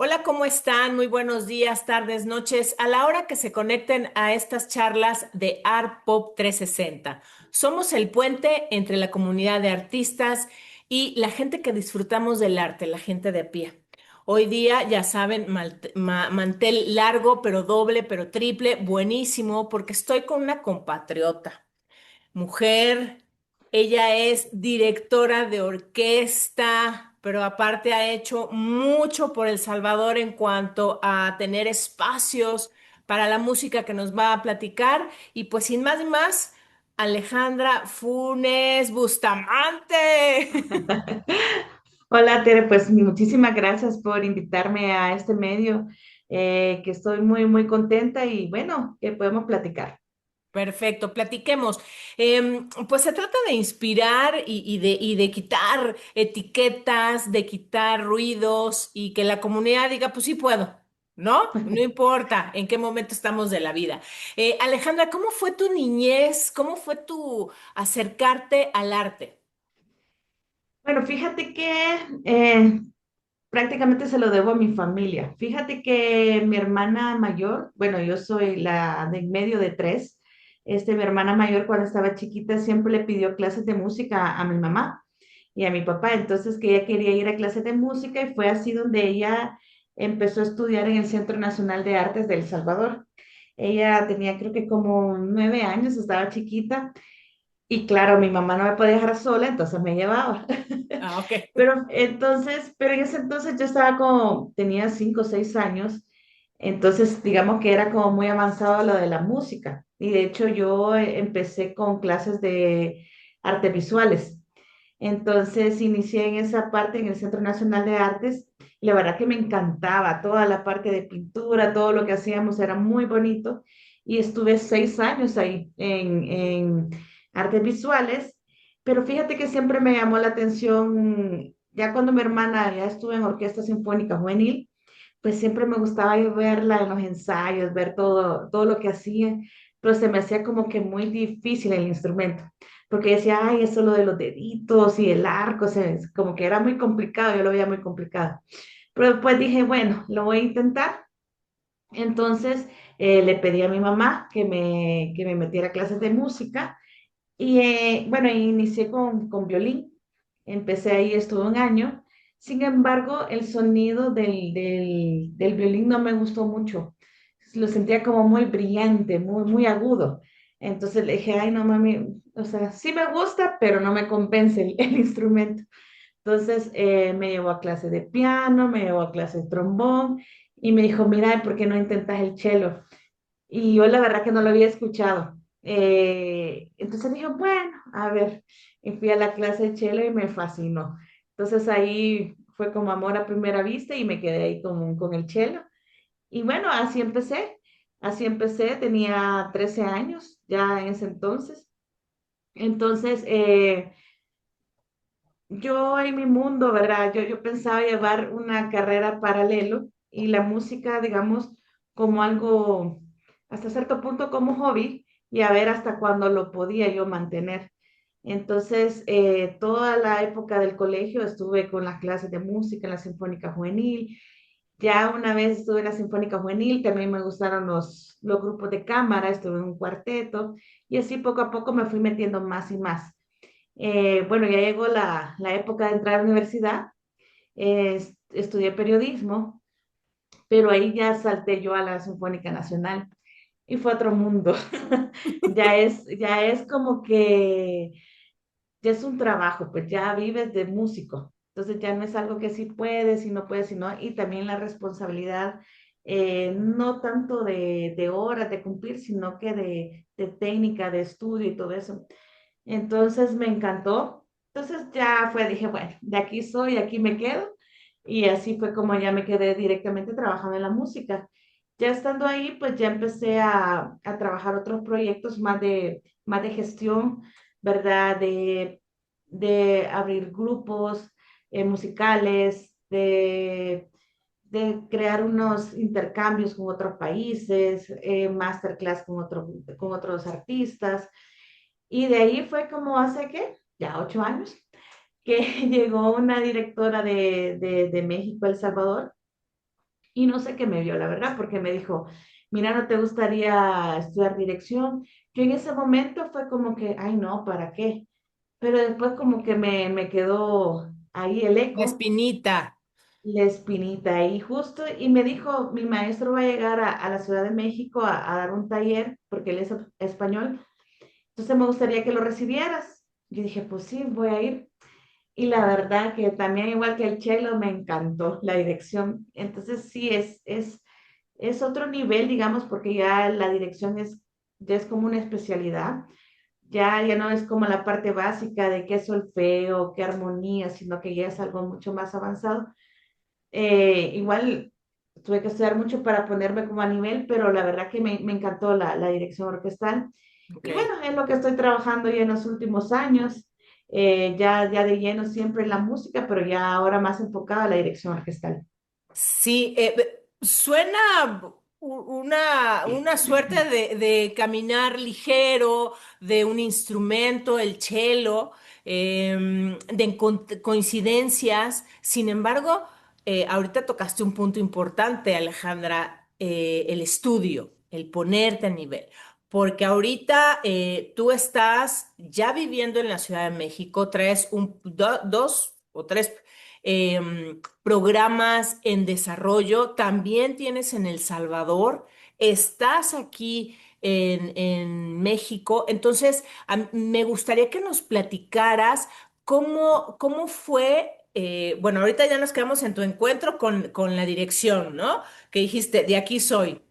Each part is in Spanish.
Hola, ¿cómo están? Muy buenos días, tardes, noches. A la hora que se conecten a estas charlas de Art Pop 360. Somos el puente entre la comunidad de artistas y la gente que disfrutamos del arte, la gente de a pie. Hoy día, ya saben, mantel largo, pero doble, pero triple, buenísimo, porque estoy con una compatriota mujer. Ella es directora de orquesta, pero aparte ha hecho mucho por El Salvador en cuanto a tener espacios para la música que nos va a platicar. Y pues sin más ni más, Alejandra Funes Bustamante. Hola, Tere, pues muchísimas gracias por invitarme a este medio, que estoy muy contenta y bueno, que podemos platicar. Perfecto, platiquemos. Pues se trata de inspirar y de quitar etiquetas, de quitar ruidos y que la comunidad diga, pues sí puedo, ¿no? No importa en qué momento estamos de la vida. Alejandra, ¿cómo fue tu niñez? ¿Cómo fue tu acercarte al arte? Bueno, fíjate que prácticamente se lo debo a mi familia. Fíjate que mi hermana mayor, bueno, yo soy la de en medio de tres, mi hermana mayor cuando estaba chiquita siempre le pidió clases de música a mi mamá y a mi papá, entonces que ella quería ir a clases de música y fue así donde ella empezó a estudiar en el Centro Nacional de Artes de El Salvador. Ella tenía creo que como 9 años, estaba chiquita y claro, mi mamá no me podía dejar sola, entonces me llevaba. Ah, ok. Pero en ese entonces yo estaba como, tenía 5 o 6 años, entonces digamos que era como muy avanzado lo de la música. Y de hecho yo empecé con clases de artes visuales. Entonces inicié en esa parte en el Centro Nacional de Artes y la verdad que me encantaba toda la parte de pintura, todo lo que hacíamos era muy bonito y estuve 6 años ahí en artes visuales, pero fíjate que siempre me llamó la atención, ya cuando mi hermana ya estuvo en Orquesta Sinfónica Juvenil, pues siempre me gustaba ir verla en los ensayos, ver todo lo que hacía, pero se me hacía como que muy difícil el instrumento porque decía, ay, eso lo de los deditos y el arco, o sea, es como que era muy complicado, yo lo veía muy complicado. Pero después dije, bueno, lo voy a intentar. Entonces le pedí a mi mamá que me metiera a clases de música y bueno, inicié con violín. Empecé ahí, estuve un año. Sin embargo, el sonido del violín no me gustó mucho. Lo sentía como muy brillante, muy agudo. Entonces le dije, ay, no, mami, o sea, sí me gusta, pero no me convence el instrumento. Entonces me llevó a clase de piano, me llevó a clase de trombón y me dijo, mira, ¿por qué no intentas el cello? Y yo la verdad que no lo había escuchado. Entonces dije, bueno, a ver, y fui a la clase de cello y me fascinó. Entonces ahí fue como amor a primera vista y me quedé ahí con el cello. Y bueno, así empecé, tenía 13 años ya en ese entonces. Entonces, yo en mi mundo, ¿verdad? Yo pensaba llevar una carrera paralelo y la música, digamos, como algo, hasta cierto punto como hobby y a ver hasta cuándo lo podía yo mantener. Entonces, toda la época del colegio estuve con las clases de música en la Sinfónica Juvenil. Ya una vez estuve en la Sinfónica Juvenil, también me gustaron los grupos de cámara, estuve en un cuarteto y así poco a poco me fui metiendo más y más. Bueno, ya llegó la época de entrar a la universidad, estudié periodismo, pero ahí ya salté yo a la Sinfónica Nacional y fue otro mundo. Ya es como que ya es un trabajo, pues ya vives de músico. Entonces ya no es algo que sí puedes y no puedes, sino, y también la responsabilidad, no tanto de horas de cumplir, sino que de técnica, de estudio y todo eso. Entonces me encantó. Entonces ya fue, dije, bueno, de aquí soy, aquí me quedo. Y así fue como ya me quedé directamente trabajando en la música. Ya estando ahí, pues ya empecé a trabajar otros proyectos más de gestión, ¿verdad? De abrir grupos musicales, de crear unos intercambios con otros países, masterclass con otros artistas. Y de ahí fue como hace, ¿qué? Ya 8 años, que llegó una directora de México, El Salvador, y no sé qué me vio, la verdad, porque me dijo, mira, ¿no te gustaría estudiar dirección? Yo en ese momento fue como que, ay, no, ¿para qué? Pero después como que me quedó ahí el La eco, espinita. la espinita ahí justo, y me dijo, mi maestro va a llegar a la Ciudad de México a dar un taller, porque él es español, entonces me gustaría que lo recibieras. Yo dije, pues sí, voy a ir. Y la verdad que también, igual que el cello, me encantó la dirección. Entonces sí, es otro nivel, digamos, porque ya la dirección ya es como una especialidad. Ya no es como la parte básica de qué solfeo, qué armonía, sino que ya es algo mucho más avanzado. Igual tuve que estudiar mucho para ponerme como a nivel, pero la verdad que me encantó la dirección orquestal. Ok. Y bueno, es lo que estoy trabajando ya en los últimos años, ya de lleno siempre en la música, pero ya ahora más enfocada a la dirección orquestal. Sí, suena una suerte de caminar ligero, de un instrumento, el cello, de coincidencias. Sin embargo, ahorita tocaste un punto importante, Alejandra, el estudio, el ponerte a nivel. Porque ahorita tú estás ya viviendo en la Ciudad de México, traes dos o tres programas en desarrollo, también tienes en El Salvador, estás aquí en México, entonces me gustaría que nos platicaras cómo fue, bueno, ahorita ya nos quedamos en tu encuentro con la dirección, ¿no? Que dijiste, de aquí soy.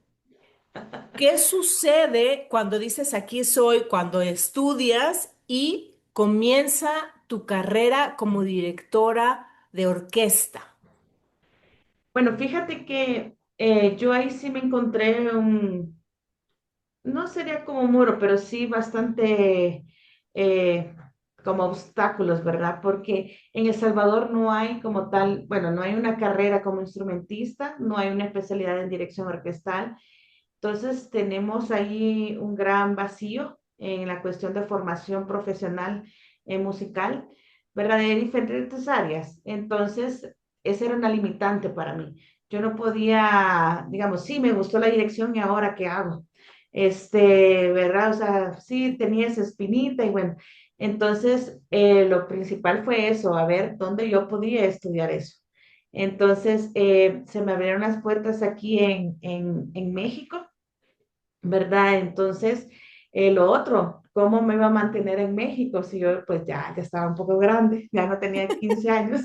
¿Qué sucede cuando dices aquí soy, cuando estudias y comienza tu carrera como directora de orquesta? Bueno, fíjate que yo ahí sí me encontré no sería como un muro, pero sí bastante eh, como obstáculos, ¿verdad? Porque en El Salvador no hay como tal, bueno, no hay una carrera como instrumentista, no hay una especialidad en dirección orquestal. Entonces tenemos ahí un gran vacío en la cuestión de formación profesional musical, ¿verdad? De diferentes áreas. Entonces, esa era una limitante para mí. Yo no podía, digamos, sí, me gustó la dirección y ahora qué hago. ¿Verdad? O sea, sí, tenía esa espinita y bueno, entonces lo principal fue eso, a ver dónde yo podía estudiar eso. Entonces, se me abrieron las puertas aquí en México, ¿verdad? Entonces, lo otro, ¿cómo me iba a mantener en México si yo pues ya estaba un poco grande, ya no tenía 15 años,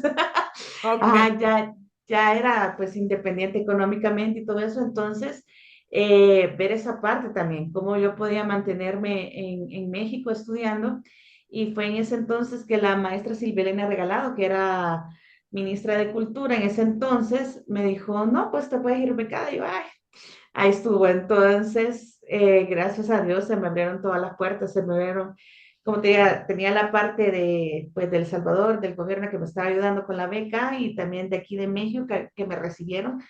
Ok. ajá, ya era pues independiente económicamente y todo eso, entonces, ver esa parte también, cómo yo podía mantenerme en México estudiando, y fue en ese entonces que la maestra Silvia Elena Regalado, que era ministra de Cultura en ese entonces, me dijo, no, pues te puedes ir becada, y yo, ay, ahí estuvo. Entonces, gracias a Dios se me abrieron todas las puertas, se me abrieron, como te diga, tenía la parte de, pues, del Salvador, del gobierno que me estaba ayudando con la beca y también de aquí de México que me recibieron.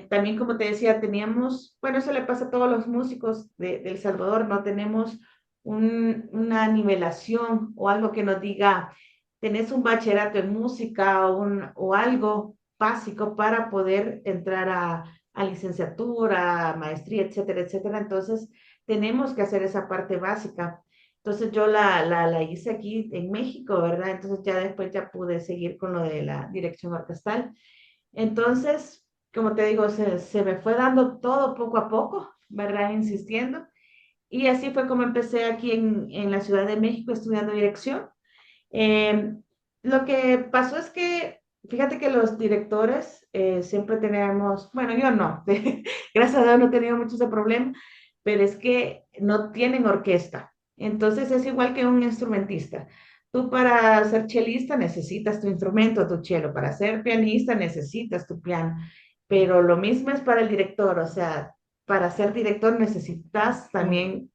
También, como te decía, teníamos, bueno, eso le pasa a todos los músicos de El Salvador, no tenemos una nivelación o algo que nos diga, tenés un bachillerato en música o algo básico para poder entrar a licenciatura, maestría, etcétera, etcétera. Entonces, tenemos que hacer esa parte básica. Entonces, yo la hice aquí en México, ¿verdad? Entonces, ya después ya pude seguir con lo de la dirección orquestal. Entonces, como te digo, se me fue dando todo poco a poco, ¿verdad? Insistiendo. Y así fue como empecé aquí en la Ciudad de México estudiando dirección. Eh, lo que pasó es que, fíjate que los directores siempre tenemos, bueno, yo no, gracias a Dios no he tenido mucho ese problema, pero es que no tienen orquesta. Entonces es igual que un instrumentista. Tú para ser chelista necesitas tu instrumento, tu chelo. Para ser pianista necesitas tu piano. Pero lo mismo es para el director, o sea, para ser director necesitas Mm, también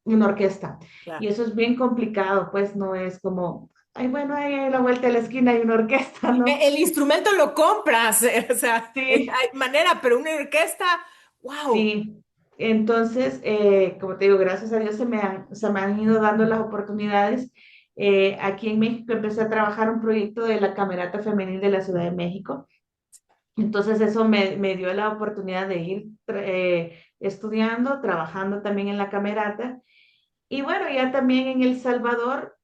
una orquesta. Y claro. eso es bien complicado, pues no es como, ay, bueno, ahí a la vuelta de la esquina hay una orquesta, ¿no? El instrumento lo compras, o sea, Sí, hay manera, pero una orquesta, wow. sí. Entonces, como te digo, gracias a Dios se me han ido dando las oportunidades. Aquí en México empecé a trabajar un proyecto de la Camerata Femenil de la Ciudad de México. Entonces eso me dio la oportunidad de ir estudiando, trabajando también en la camerata. Y bueno, ya también en El Salvador,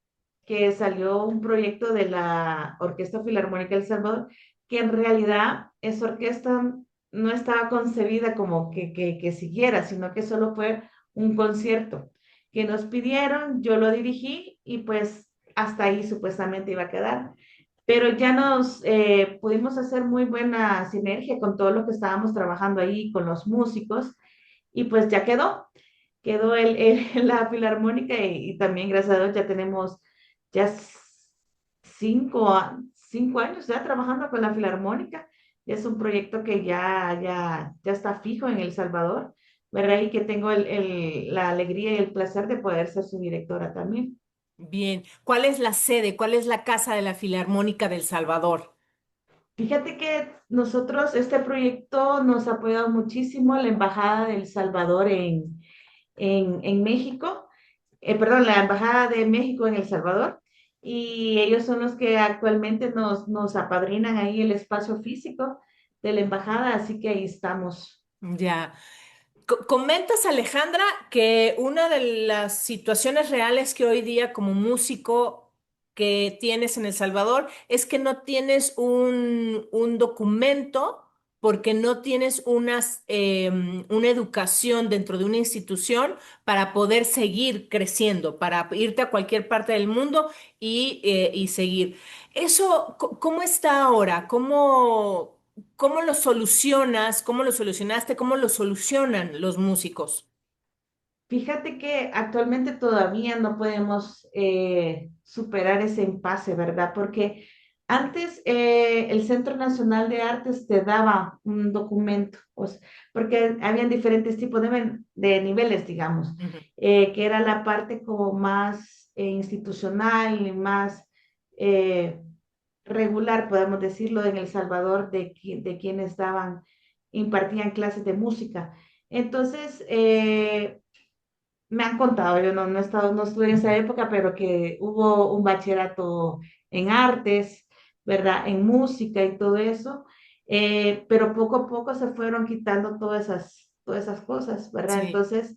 que salió un proyecto de la Orquesta Filarmónica del Salvador, que en realidad esa orquesta no estaba concebida como que siguiera, sino que solo fue un concierto que nos pidieron, yo lo dirigí y pues hasta ahí supuestamente iba a quedar. Pero ya nos pudimos hacer muy buena sinergia con todo lo que estábamos trabajando ahí, con los músicos, y pues ya quedó la filarmónica y también gracias a Dios ya tenemos ya 5 años ya trabajando con la filarmónica. Ya es un proyecto que ya está fijo en El Salvador, ¿verdad? Y que tengo la alegría y el placer de poder ser su directora también. Bien. ¿Cuál es la sede? ¿Cuál es la casa de la Filarmónica del Salvador? Fíjate que nosotros, este proyecto nos ha apoyado muchísimo la Embajada de El Salvador en México, perdón, la Embajada de México en El Salvador, y ellos son los que actualmente nos apadrinan ahí el espacio físico de la embajada, así que ahí estamos. Ya. Comentas, Alejandra, que una de las situaciones reales que hoy día como músico que tienes en El Salvador es que no tienes un documento porque no tienes una educación dentro de una institución para poder seguir creciendo, para irte a cualquier parte del mundo y seguir. Eso, ¿cómo está ahora? ¿Cómo lo solucionas? ¿Cómo lo solucionaste? ¿Cómo lo solucionan los músicos? Fíjate que actualmente todavía no podemos superar ese impasse, ¿verdad? Porque antes el Centro Nacional de Artes te daba un documento, porque habían diferentes tipos de niveles, digamos, Ujú. que era la parte como más institucional y más eh, regular, podemos decirlo, en El Salvador, de quienes impartían clases de música. Entonces, me han contado, yo no he estado, no estuve en esa época, pero que hubo un bachillerato en artes, ¿verdad? En música y todo eso, pero poco a poco se fueron quitando todas esas cosas, ¿verdad? Sí, Entonces,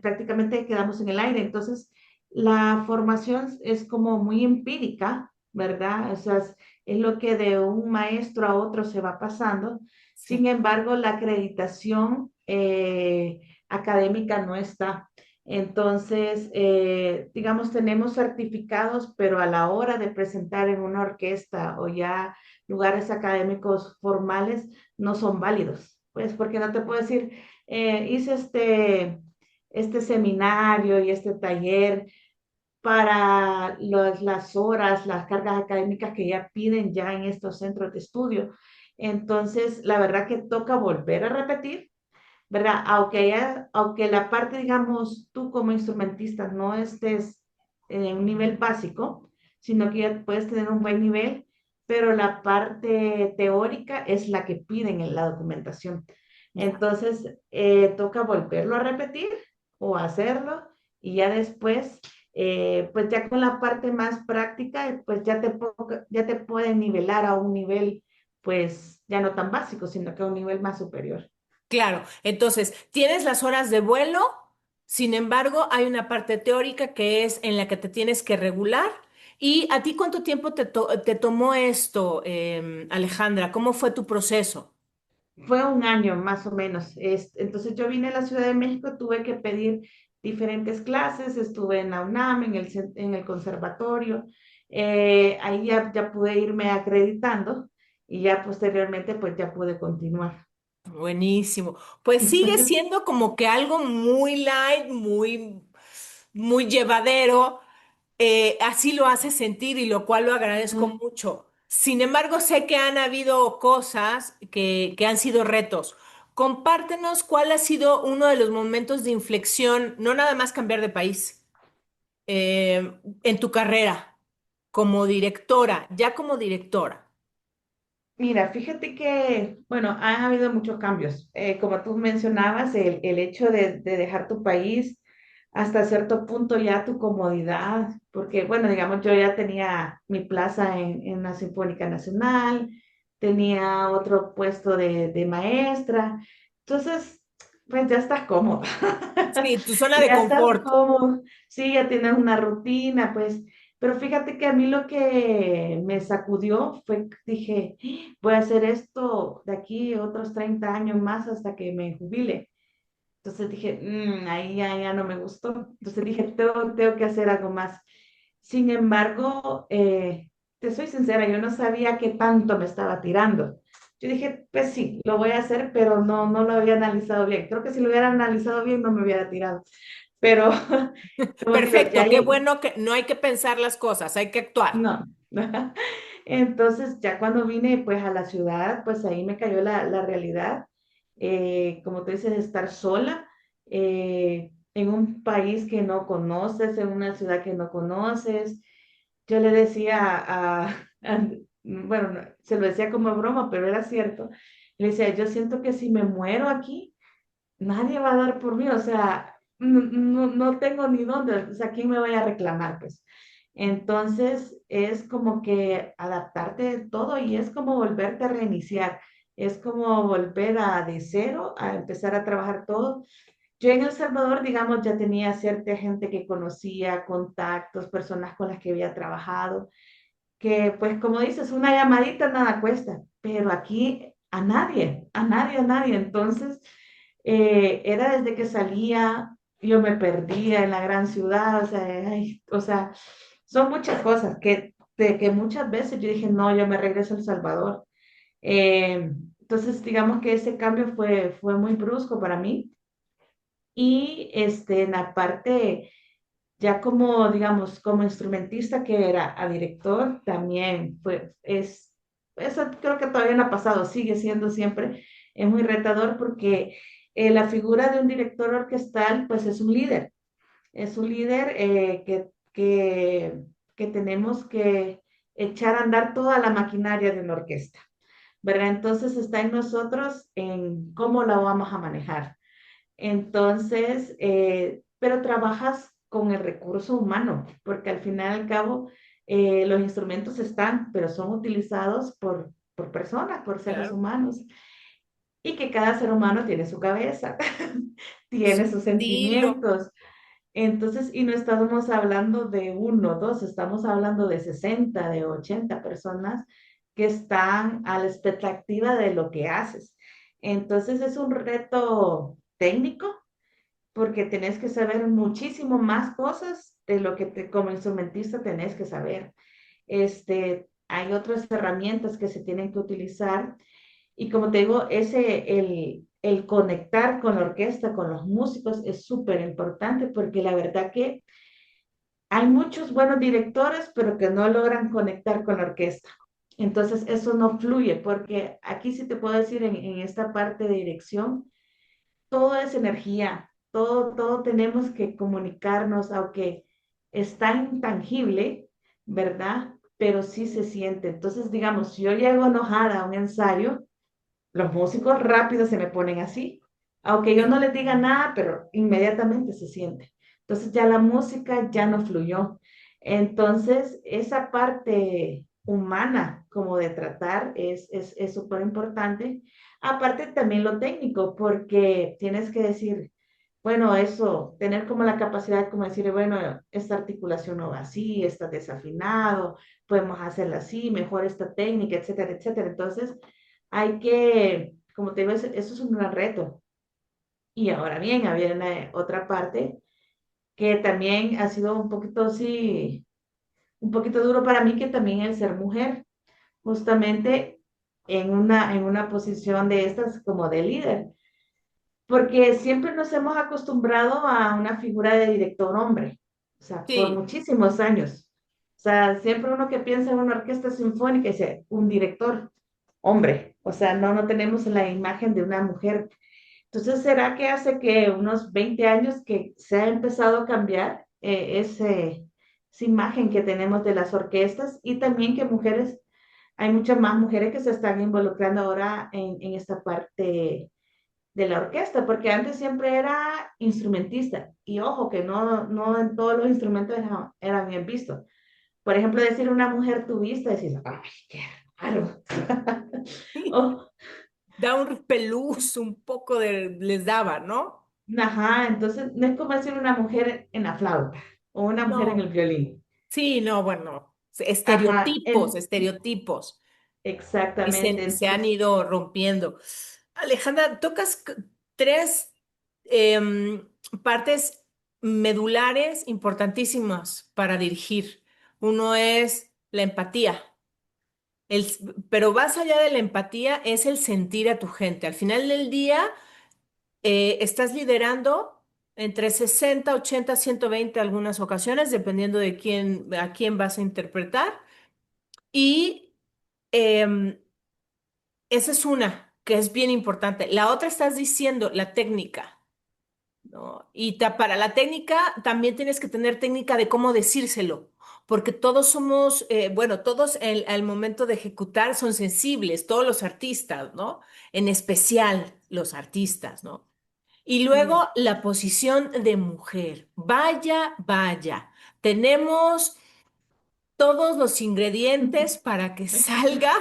prácticamente quedamos en el aire. Entonces, la formación es como muy empírica, ¿verdad? O sea, es lo que de un maestro a otro se va pasando. Sin sí, embargo, la acreditación académica no está. Entonces, digamos, tenemos certificados, pero a la hora de presentar en una orquesta o ya lugares académicos formales, no son válidos. Pues porque no te puedo decir, hice este seminario y este taller para las horas, las cargas académicas que ya piden ya en estos centros de estudio. Entonces, la verdad que toca volver a repetir, ¿verdad? Aunque la parte, digamos, tú como instrumentista no estés en un nivel básico, sino que ya puedes tener un buen nivel, pero la parte teórica es la que piden en la documentación. ya. Entonces, toca volverlo a repetir o hacerlo y ya después, pues ya con la parte más práctica, pues ya te pueden nivelar a un nivel, pues ya no tan básico, sino que a un nivel más superior. Claro, entonces tienes las horas de vuelo, sin embargo, hay una parte teórica que es en la que te tienes que regular. ¿Y a ti cuánto tiempo te tomó esto, Alejandra? ¿Cómo fue tu proceso? Fue un año más o menos. Entonces yo vine a la Ciudad de México, tuve que pedir diferentes clases, estuve en la UNAM, en el conservatorio, ahí ya pude irme acreditando y ya posteriormente pues ya pude continuar. Buenísimo. Pues sigue siendo como que algo muy light, muy llevadero. Así lo hace sentir y lo cual lo agradezco mucho. Sin embargo, sé que han habido cosas que han sido retos. Compártenos cuál ha sido uno de los momentos de inflexión, no nada más cambiar de país, en tu carrera como directora, ya como directora. Mira, fíjate que, bueno, han habido muchos cambios. Como tú mencionabas, el hecho de dejar tu país hasta cierto punto ya tu comodidad, porque, bueno, digamos, yo ya tenía mi plaza en la Sinfónica Nacional, tenía otro puesto de maestra. Entonces, pues ya estás cómodo. Sí, tu zona de Ya estás confort. cómodo. Sí, ya tienes una rutina, pues. Pero fíjate que a mí lo que me sacudió fue que dije, voy a hacer esto de aquí otros 30 años más hasta que me jubile. Entonces dije, ahí ya no me gustó. Entonces dije, tengo que hacer algo más. Sin embargo, te soy sincera, yo no sabía qué tanto me estaba tirando. Yo dije, pues sí, lo voy a hacer, pero no lo había analizado bien. Creo que si lo hubiera analizado bien no me hubiera tirado. Pero, como te digo, ya Perfecto, qué bueno que no hay que pensar las cosas, hay que actuar. no. Entonces, ya cuando vine pues a la ciudad, pues ahí me cayó la realidad. Como tú dices, estar sola en un país que no conoces, en una ciudad que no conoces. Yo le decía bueno, se lo decía como broma, pero era cierto. Le decía, yo siento que si me muero aquí, nadie va a dar por mí, o sea, no tengo ni dónde, o sea, ¿quién me vaya a reclamar? Pues entonces es como que adaptarte de todo y es como volverte a reiniciar, es como volver a de cero, a empezar a trabajar todo. Yo en El Salvador, digamos, ya tenía cierta gente que conocía, contactos, personas con las que había trabajado, que pues como dices, una llamadita nada cuesta, pero aquí a nadie. Entonces, era desde que salía, yo me perdía en la gran ciudad, o sea, o sea, son muchas cosas que muchas veces yo dije, no, yo me regreso a El Salvador. Entonces, digamos que ese cambio fue muy brusco para mí. Y en la parte ya como, digamos, como instrumentista que era a director, también eso creo que todavía no ha pasado, sigue siendo siempre, es muy retador porque la figura de un director orquestal, pues es un líder que tenemos que echar a andar toda la maquinaria de una orquesta, ¿verdad? Entonces está en nosotros en cómo la vamos a manejar. Entonces, pero trabajas con el recurso humano, porque al final y al cabo los instrumentos están, pero son utilizados por personas, por seres Claro. humanos, y que cada ser humano tiene su cabeza, tiene Su sus estilo. sentimientos. Entonces, y no estamos hablando de uno, dos, estamos hablando de 60, de 80 personas que están a la expectativa de lo que haces. Entonces, es un reto técnico porque tenés que saber muchísimo más cosas de lo que como instrumentista tenés que saber. Hay otras herramientas que se tienen que utilizar y como te digo, el conectar con la orquesta, con los músicos es súper importante porque la verdad que hay muchos buenos directores, pero que no logran conectar con la orquesta. Entonces, eso no fluye porque aquí sí te puedo decir en esta parte de dirección, todo es energía, todo tenemos que comunicarnos, aunque es tan intangible, ¿verdad? Pero sí se siente. Entonces, digamos, si yo llego enojada a un ensayo, los músicos rápido se me ponen así, aunque yo no les diga nada, pero inmediatamente se siente. Entonces ya la música ya no fluyó. Entonces, esa parte humana como de tratar es súper importante. Aparte también lo técnico, porque tienes que decir, bueno, eso, tener como la capacidad como decir, bueno, esta articulación no va así, está desafinado, podemos hacerla así, mejor esta técnica, etcétera, etcétera. Entonces, hay que, como te digo, eso es un gran reto. Y ahora bien, había una, otra parte que también ha sido un poquito, sí, un poquito duro para mí, que también el ser mujer, justamente en una posición de estas como de líder, porque siempre nos hemos acostumbrado a una figura de director hombre, o sea, por Sí, muchísimos años. O sea, siempre uno que piensa en una orquesta sinfónica dice, un director hombre, o sea, no tenemos la imagen de una mujer. Entonces, ¿será que hace que unos 20 años que se ha empezado a cambiar esa imagen que tenemos de las orquestas y también que mujeres, hay muchas más mujeres que se están involucrando ahora en esta parte de la orquesta, porque antes siempre era instrumentista y ojo que no en todos los instrumentos eran bien vistos. Por ejemplo, decir una mujer tubista, decís, ay, ¿qué? Claro. Oh, Da un repelús, un poco les daba, ¿no? ajá, entonces no es como decir una mujer en la flauta o una mujer en el No. violín. Sí, no, bueno, Ajá, estereotipos, estereotipos y exactamente. se han Entonces, ido rompiendo. Alejandra, tocas tres em, partes medulares importantísimas para dirigir. Uno es la empatía. Pero más allá de la empatía es el sentir a tu gente. Al final del día, estás liderando entre 60, 80, 120 algunas ocasiones, dependiendo de a quién vas a interpretar. Y em, esa es una que es bien importante. La otra estás diciendo, la técnica, ¿no? Y para la técnica también tienes que tener técnica de cómo decírselo, porque todos somos, bueno, todos al momento de ejecutar son sensibles, todos los artistas, ¿no? En especial los artistas, ¿no? Y sí. luego la posición de mujer. Vaya, vaya. Tenemos todos los ingredientes para que salga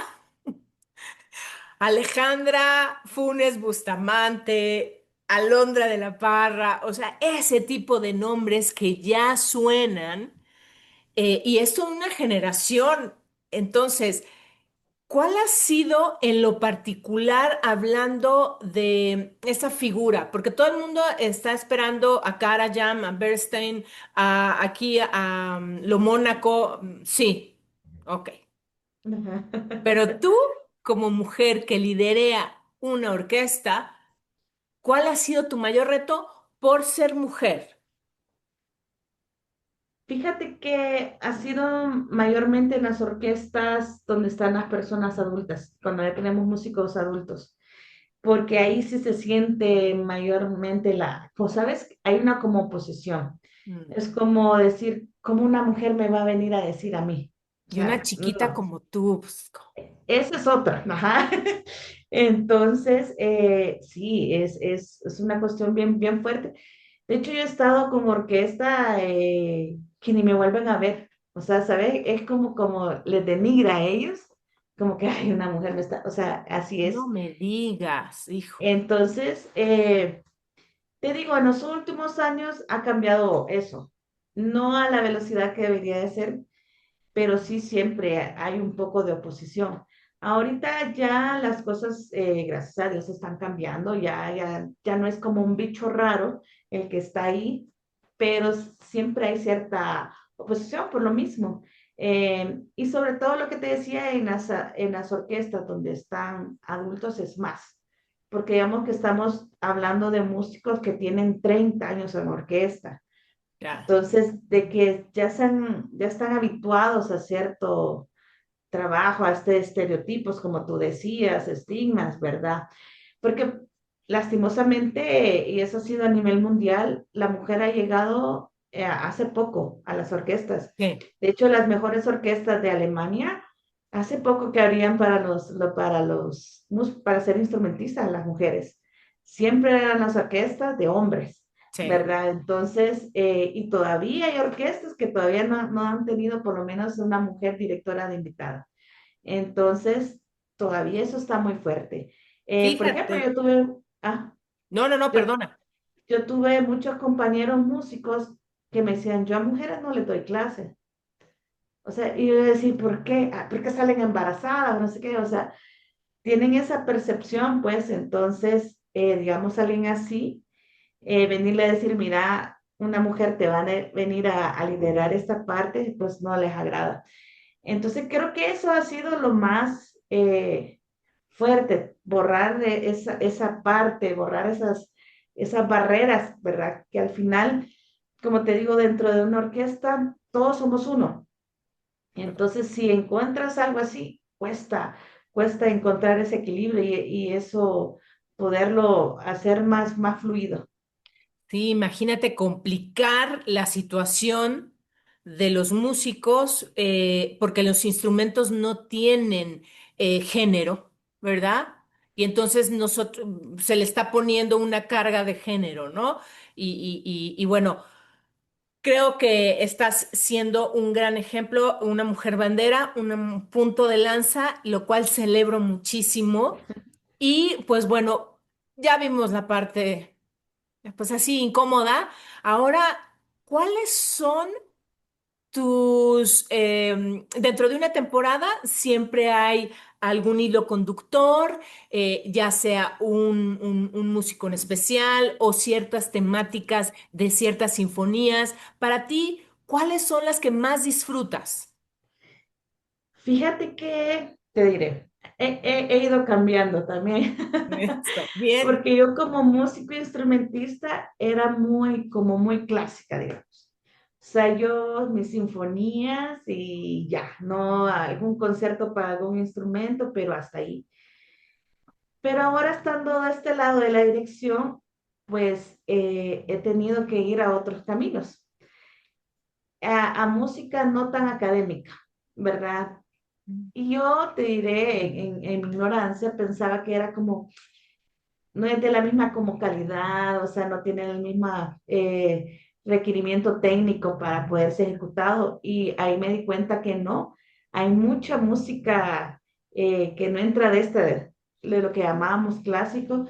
Alejandra Funes Bustamante, Alondra de la Parra, o sea, ese tipo de nombres que ya suenan, y es toda una generación. Entonces, ¿cuál ha sido en lo particular hablando de esa figura? Porque todo el mundo está esperando a Karajan, a Bernstein, aquí a Lo Mónaco. Sí, ok. Pero tú, como mujer que liderea una orquesta, ¿cuál ha sido tu mayor reto por ser mujer? Fíjate que ha sido mayormente en las orquestas donde están las personas adultas, cuando ya tenemos músicos adultos, porque ahí sí se siente mayormente pues sabes, hay una como oposición. Mm. Es como decir, ¿cómo una mujer me va a venir a decir a mí? O Y una sea, chiquita no. como tú, pues, Esa es otra, ajá. Entonces, sí, es una cuestión bien, bien fuerte. De hecho, yo he estado con orquesta que ni me vuelven a ver. O sea, ¿sabes? Es como les denigra a ellos, como que hay una mujer, me está, o sea, así no es. me digas, híjole. Entonces, te digo, en los últimos años ha cambiado eso. No a la velocidad que debería de ser, pero sí siempre hay un poco de oposición. Ahorita ya las cosas, gracias a Dios, están cambiando, ya no es como un bicho raro el que está ahí, pero siempre hay cierta oposición por lo mismo. Y sobre todo lo que te decía en las orquestas donde están adultos es más, porque digamos que estamos hablando de músicos que tienen 30 años en orquesta, Ya. entonces, de que ya están habituados a cierto trabajo, a este estereotipos, como tú decías, estigmas, ¿verdad? Porque lastimosamente, y eso ha sido a nivel mundial, la mujer ha llegado hace poco a las orquestas. ¿Qué? De hecho, las mejores orquestas de Alemania, hace poco que abrían para para ser instrumentistas las mujeres. Siempre eran las orquestas de hombres, Sí. ¿verdad? Entonces, y todavía hay orquestas que todavía no han tenido por lo menos una mujer directora de invitada. Entonces, todavía eso está muy fuerte. Por ejemplo, Fíjate. No, no, no, yo, perdona. yo tuve muchos compañeros músicos que me decían, yo a mujeres no les doy clases. O sea, y yo decía, ¿por qué? ¿Por qué salen embarazadas? No sé qué. O sea, tienen esa percepción, pues, entonces, digamos, alguien así, venirle a decir, mira, una mujer te va a venir a liderar esta parte, pues no les agrada. Entonces creo que eso ha sido lo más fuerte, borrar esa parte, borrar esas barreras, ¿verdad? Que al final, como te digo, dentro de una orquesta, todos somos uno. Entonces, si encuentras algo así, cuesta encontrar ese equilibrio y eso poderlo hacer más fluido. Sí, imagínate complicar la situación de los músicos, porque los instrumentos no tienen género, ¿verdad? Y entonces nosotros se le está poniendo una carga de género, ¿no? Y bueno. Creo que estás siendo un gran ejemplo, una mujer bandera, un punto de lanza, lo cual celebro muchísimo. Y pues bueno, ya vimos la parte, pues así incómoda. Ahora, ¿cuáles son dentro de una temporada siempre hay algún hilo conductor, ya sea un músico en especial o ciertas temáticas de ciertas sinfonías? Para ti, ¿cuáles son las que más disfrutas? Fíjate que, te diré, he ido cambiando también, Está bien. porque yo como músico e instrumentista era muy, como muy clásica, digamos. O sea, yo mis sinfonías y ya, no algún concierto para algún instrumento, pero hasta ahí. Pero ahora estando de este lado de la dirección, pues he tenido que ir a otros caminos, a música no tan académica, ¿verdad? Y yo te diré, en mi ignorancia, pensaba que era como, no es de la misma como calidad, o sea, no tiene el mismo requerimiento técnico para poder ser ejecutado. Y ahí me di cuenta que no, hay mucha música que no entra de lo que llamábamos clásico,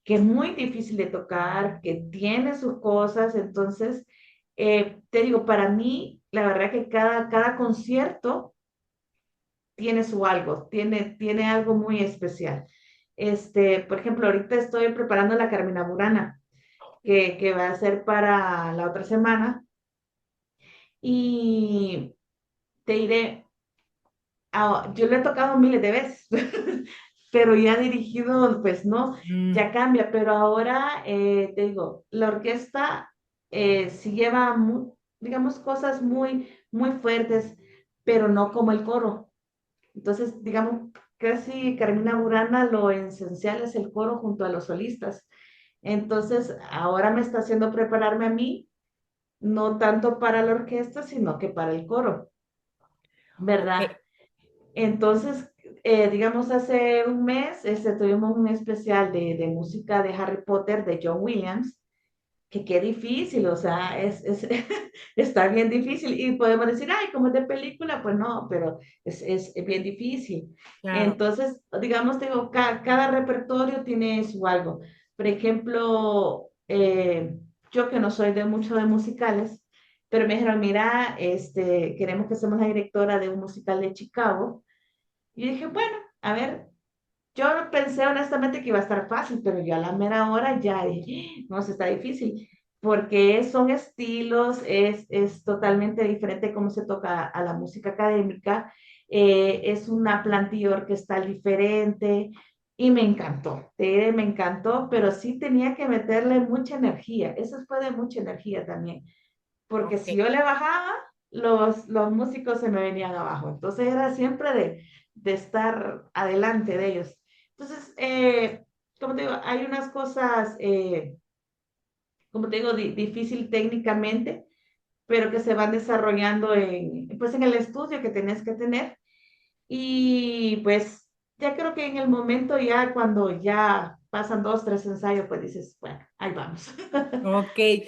que es muy difícil de tocar, que tiene sus cosas. Entonces, te digo, para mí, la verdad que cada concierto tiene su algo, tiene algo muy especial. Por ejemplo, ahorita estoy preparando la Carmina Burana, que va a ser para la otra semana. Y te diré, yo lo he tocado miles de veces, pero ya dirigido, pues no, Mm, ya cambia. Pero ahora, te digo, la orquesta sí lleva, digamos, cosas muy, muy fuertes, pero no como el coro. Entonces, digamos, casi Carmina Burana lo esencial es el coro junto a los solistas. Entonces, ahora me está haciendo prepararme a mí, no tanto para la orquesta, sino que para el coro, ok. ¿verdad? Entonces, digamos, hace un mes tuvimos un especial de música de Harry Potter de John Williams, que qué difícil, o sea, está bien difícil. Y podemos decir, ay, como es de película, pues no, pero es bien difícil. Claro. Entonces, digamos, tengo, cada repertorio tiene su algo. Por ejemplo, yo que no soy de mucho de musicales, pero me dijeron, mira, queremos que seamos la directora de un musical de Chicago. Y dije, bueno, a ver, yo pensé honestamente que iba a estar fácil, pero yo a la mera hora ya dije, no, se está difícil, porque son estilos, es totalmente diferente cómo se toca a la música académica, es una plantilla orquestal diferente y me encantó, me encantó, pero sí tenía que meterle mucha energía, eso fue de mucha energía también, porque Ok. si yo le bajaba, los músicos se me venían abajo. Entonces era siempre de estar adelante de ellos. Entonces, como te digo, hay unas cosas, como te digo, difícil técnicamente, pero que se van desarrollando pues en el estudio que tenés que tener. Y pues ya creo que en el momento ya cuando ya pasan dos, tres ensayos, pues dices, bueno, ahí vamos. Ok.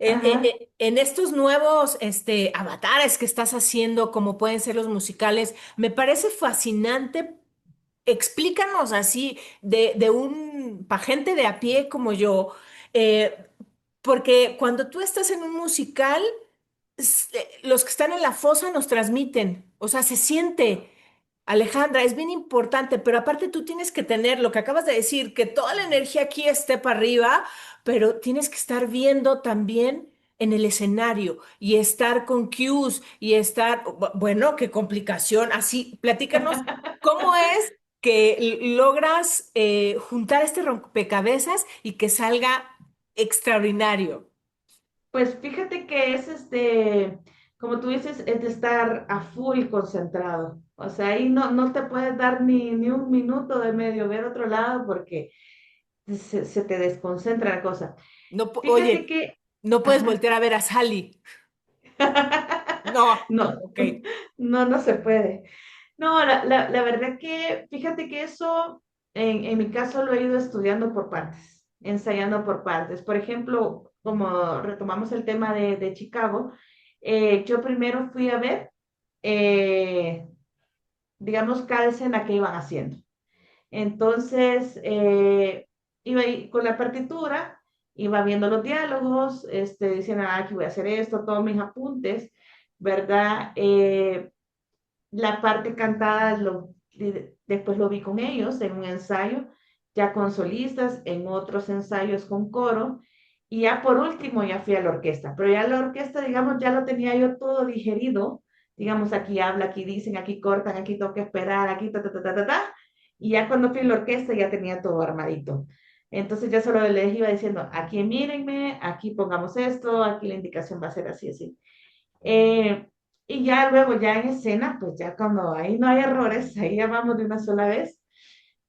Ajá. En estos nuevos avatares que estás haciendo, como pueden ser los musicales, me parece fascinante. Explícanos así de un pagente de a pie como yo, eh, porque cuando tú estás en un musical, los que están en la fosa nos transmiten, o sea, se siente. Alejandra, es bien importante, pero aparte tú tienes que tener lo que acabas de decir, que toda la energía aquí esté para arriba, pero tienes que estar viendo también en el escenario y estar con cues y estar, bueno, qué complicación. Así, platícanos, ¿cómo es que logras juntar este rompecabezas y que salga extraordinario? Pues fíjate que es como tú dices, es de estar a full concentrado. O sea, ahí no te puedes dar ni un minuto de medio ver otro lado porque se te desconcentra la cosa. No, Fíjate oye, que, no puedes ajá, voltear a ver a Sally. No, no, ok. no se puede. No, la verdad que, fíjate que eso, en mi caso lo he ido estudiando por partes, ensayando por partes. Por ejemplo, como retomamos el tema de Chicago, yo primero fui a ver, eh, digamos, cada escena que iban haciendo. Entonces, iba ahí con la partitura, iba viendo los diálogos, diciendo, ah, aquí voy a hacer esto, todos mis apuntes, ¿verdad? La parte cantada después lo vi con ellos en un ensayo, ya con solistas, en otros ensayos con coro, y ya por último ya fui a la orquesta, pero ya la orquesta, digamos, ya lo tenía yo todo digerido, digamos, aquí habla, aquí dicen, aquí cortan, aquí tengo que esperar, aquí ta, ta, ta, ta, ta, ta, y ya cuando fui a la orquesta ya tenía todo armadito. Entonces ya solo les iba diciendo, aquí mírenme, aquí pongamos esto, aquí la indicación va a ser así, así. Eh, y ya luego, ya en escena, pues ya cuando ahí no hay errores, ahí ya vamos de una sola vez,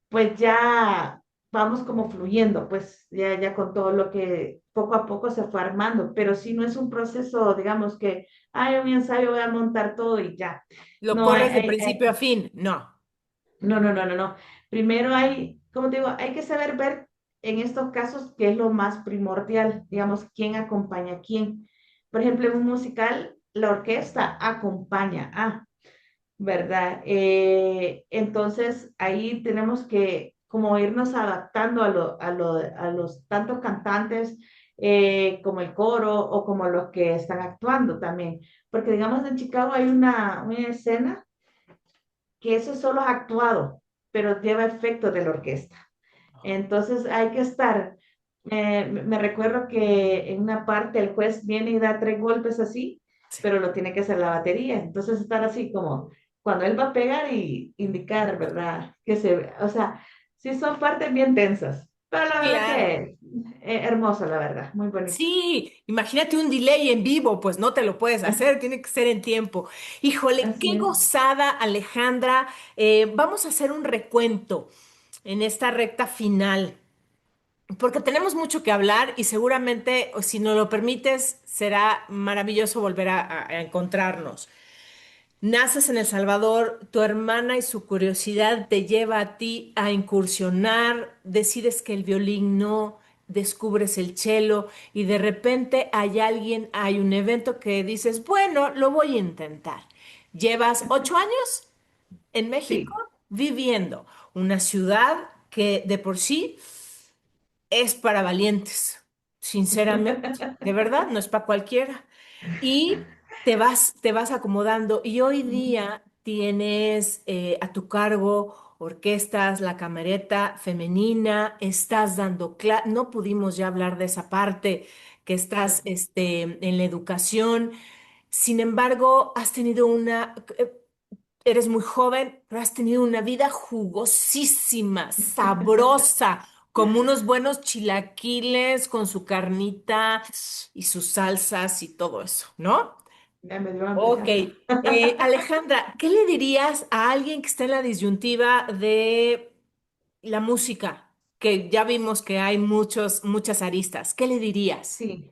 pues ya vamos como fluyendo, pues ya con todo lo que poco a poco se fue armando, pero si no es un proceso, digamos que, hay un ensayo, voy a montar todo y ya. ¿Lo No, corres de principio a fin? No. no, no, no, no, no. Primero hay, como te digo, hay que saber ver en estos casos qué es lo más primordial, digamos, quién acompaña a quién. Por ejemplo, en un musical, la orquesta acompaña a, ¿verdad? Entonces, ahí tenemos que como irnos adaptando a los tantos cantantes como el coro o como los que están actuando también. Porque digamos en Chicago hay una escena que eso solo es actuado, pero lleva efecto de la orquesta. Entonces hay que estar, me recuerdo que en una parte el juez viene y da tres golpes así, pero lo tiene que hacer la batería. Entonces estar así como cuando él va a pegar y indicar, ¿verdad? Que se, o sea, sí son partes bien tensas, pero la verdad Claro. que hermoso, la verdad, muy bonito. Sí, imagínate un delay en vivo, pues no te lo puedes hacer, tiene que ser en tiempo. Híjole, Así qué es. gozada, Alejandra. Vamos a hacer un recuento en esta recta final, porque tenemos mucho que hablar y seguramente, o si nos lo permites, será maravilloso volver a encontrarnos. Naces en El Salvador, tu hermana y su curiosidad te lleva a ti a incursionar, decides que el violín no, descubres el cello y de repente hay alguien, hay un evento que dices, bueno, lo voy a intentar. Llevas 8 años en México Sí. viviendo, una ciudad que de por sí es para valientes, sinceramente, de verdad, no es para cualquiera. Y te vas acomodando y hoy día tienes a tu cargo orquestas, la camereta femenina, estás dando clases, no pudimos ya hablar de esa parte que estás en la educación. Sin embargo, has tenido eres muy joven, pero has tenido una vida jugosísima, sabrosa, como unos buenos chilaquiles con su carnita y sus salsas y todo eso, ¿no? Ya me dio hambre Ok. hasta. Alejandra, ¿qué le dirías a alguien que está en la disyuntiva de la música? Que ya vimos que hay muchas aristas. ¿Qué le dirías? Sí.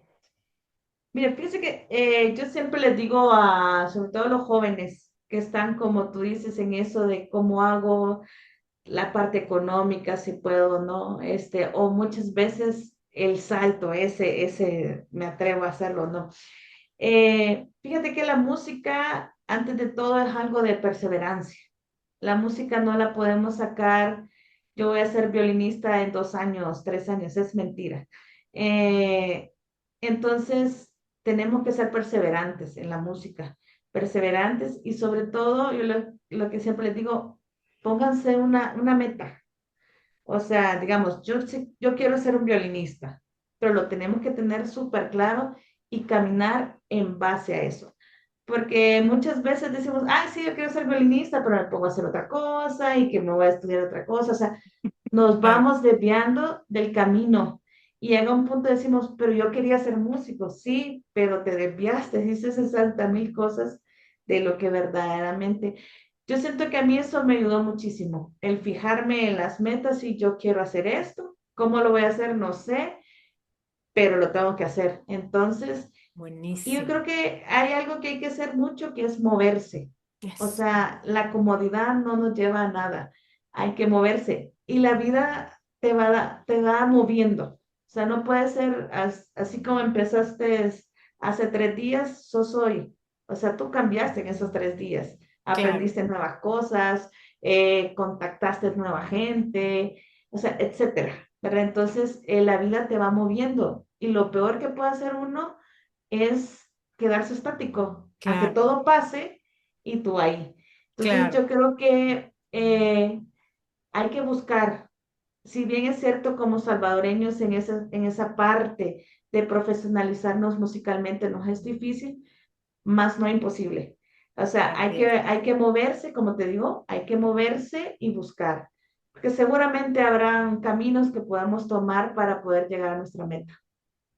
Mira, fíjese que yo siempre les digo a, sobre todo a los jóvenes que están, como tú dices, en eso de cómo hago la parte económica, si puedo o no, o muchas veces el salto, ese me atrevo a hacerlo o no. Fíjate que la música, antes de todo, es algo de perseverancia. La música no la podemos sacar, yo voy a ser violinista en 2 años, 3 años, es mentira. Eh, entonces, tenemos que ser perseverantes en la música, perseverantes y sobre todo, yo lo que siempre les digo, pónganse una meta. O sea, digamos, yo quiero ser un violinista, pero lo tenemos que tener súper claro y caminar en base a eso. Porque muchas veces decimos, ay, sí, yo quiero ser violinista, pero me pongo a hacer otra cosa y que me voy a estudiar otra cosa. O sea, nos Claro. vamos desviando del camino. Y llega un punto decimos, pero yo quería ser músico, sí, pero te desviaste, dices 60.000 cosas de lo que verdaderamente. Yo siento que a mí eso me ayudó muchísimo, el fijarme en las metas y yo quiero hacer esto, ¿cómo lo voy a hacer? No sé, pero lo tengo que hacer. Entonces, y yo Buenísimo. creo que hay algo que hay que hacer mucho, que es moverse. O Yes. sea, la comodidad no nos lleva a nada. Hay que moverse. Y la vida te va moviendo. sea, no puede ser así como empezaste hace 3 días, sos hoy. O sea, tú cambiaste en esos 3 días. Claro, Aprendiste nuevas cosas, contactaste nueva gente, o sea, etcétera, ¿verdad? Entonces, la vida te va moviendo y lo peor que puede hacer uno es quedarse estático, a que claro, todo pase y tú ahí. Entonces, claro, yo creo que hay que buscar, si bien es cierto como salvadoreños en esa parte de profesionalizarnos musicalmente nos es difícil, más no imposible. O sea, hay así que, es. hay que moverse, como te digo, hay que moverse y buscar, porque seguramente habrán caminos que podamos tomar para poder llegar a nuestra meta.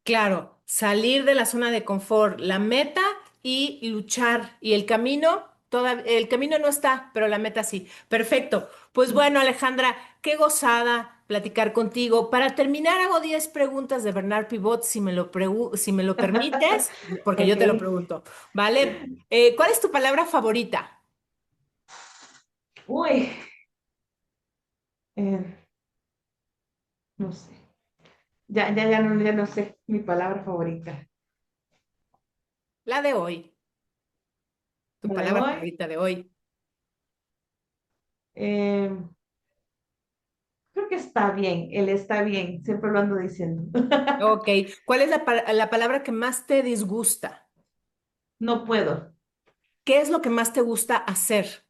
Claro, salir de la zona de confort, la meta y luchar. Y el camino no está, pero la meta sí. Perfecto. Pues bueno, Alejandra, qué gozada platicar contigo. Para terminar, hago 10 preguntas de Bernard Pivot, si me lo permites, porque yo te lo Ok. pregunto. ¿Vale? ¿Cuál es tu palabra favorita? Uy, eh, no sé. Ya no sé mi palabra favorita. La de hoy, tu La de palabra hoy, favorita de hoy. eh, creo que está bien, él está bien, siempre lo ando diciendo. Ok. ¿Cuál es la palabra que más te disgusta? No puedo. ¿Qué es lo que más te gusta hacer?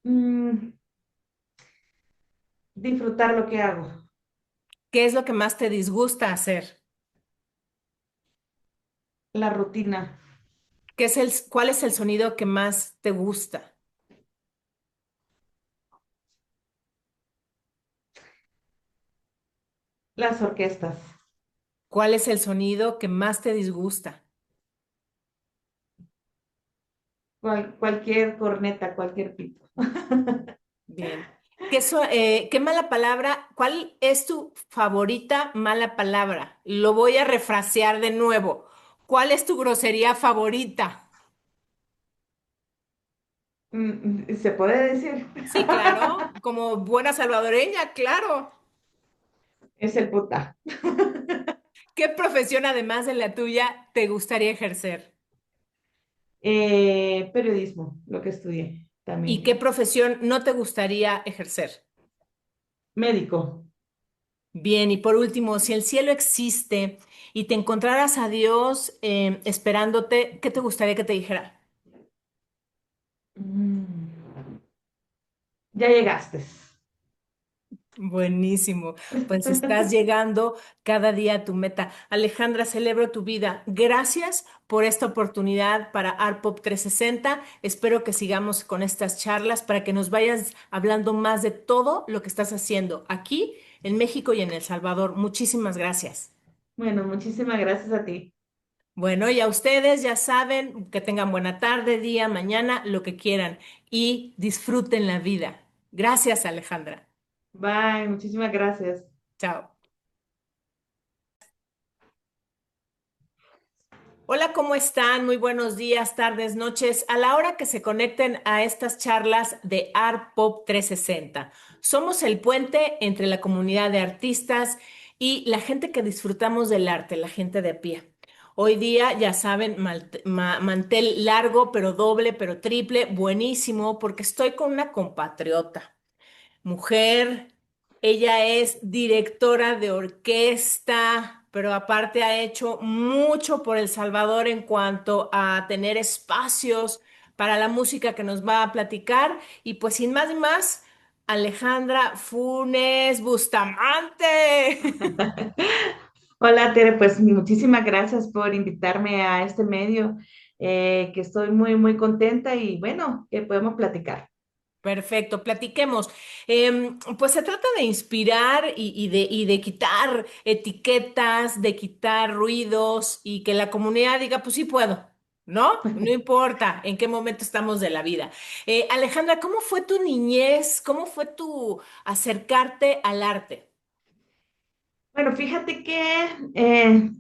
Mm, disfrutar lo que hago. ¿Qué es lo que más te disgusta hacer? La rutina, ¿Cuál es el sonido que más te gusta? las orquestas, ¿Cuál es el sonido que más te disgusta? cualquier corneta, cualquier pito. Bien. ¿Qué mala palabra? ¿Cuál es tu favorita mala palabra? Lo voy a refrasear de nuevo. ¿Cuál es tu grosería favorita? Se puede decir. Sí, claro, como buena salvadoreña, claro. Es el puta. ¿Qué profesión además de la tuya te gustaría ejercer? Periodismo, lo que estudié ¿Y qué también. profesión no te gustaría ejercer? Médico. Bien, y por último, si el cielo existe y te encontraras a Dios esperándote, ¿qué te gustaría que te dijera? Mm, ya llegaste. Buenísimo, pues estás llegando cada día a tu meta. Alejandra, celebro tu vida. Gracias por esta oportunidad para ARPOP 360. Espero que sigamos con estas charlas para que nos vayas hablando más de todo lo que estás haciendo aquí en México y en El Salvador. Muchísimas gracias. Bueno, muchísimas gracias a ti. Bueno, y a ustedes ya saben que tengan buena tarde, día, mañana, lo que quieran y disfruten la vida. Gracias, Alejandra. Bye, muchísimas gracias. Chao. Hola, ¿cómo están? Muy buenos días, tardes, noches. A la hora que se conecten a estas charlas de Art Pop 360. Somos el puente entre la comunidad de artistas y la gente que disfrutamos del arte, la gente de a pie. Hoy día, ya saben, mantel largo, pero doble, pero triple, buenísimo, porque estoy con una compatriota mujer. Ella es directora de orquesta, pero aparte ha hecho mucho por El Salvador en cuanto a tener espacios para la música que nos va a platicar. Y pues sin más ni más, Alejandra Funes Bustamante. Hola, Tere, pues muchísimas gracias por invitarme a este medio, que estoy muy, muy contenta y bueno, que podemos platicar. Perfecto, platiquemos. Pues se trata de inspirar y de quitar etiquetas, de quitar ruidos y que la comunidad diga, pues sí puedo, ¿no? No importa en qué momento estamos de la vida. Alejandra, ¿cómo fue tu niñez? ¿Cómo fue tu acercarte al arte? Bueno, fíjate que eh,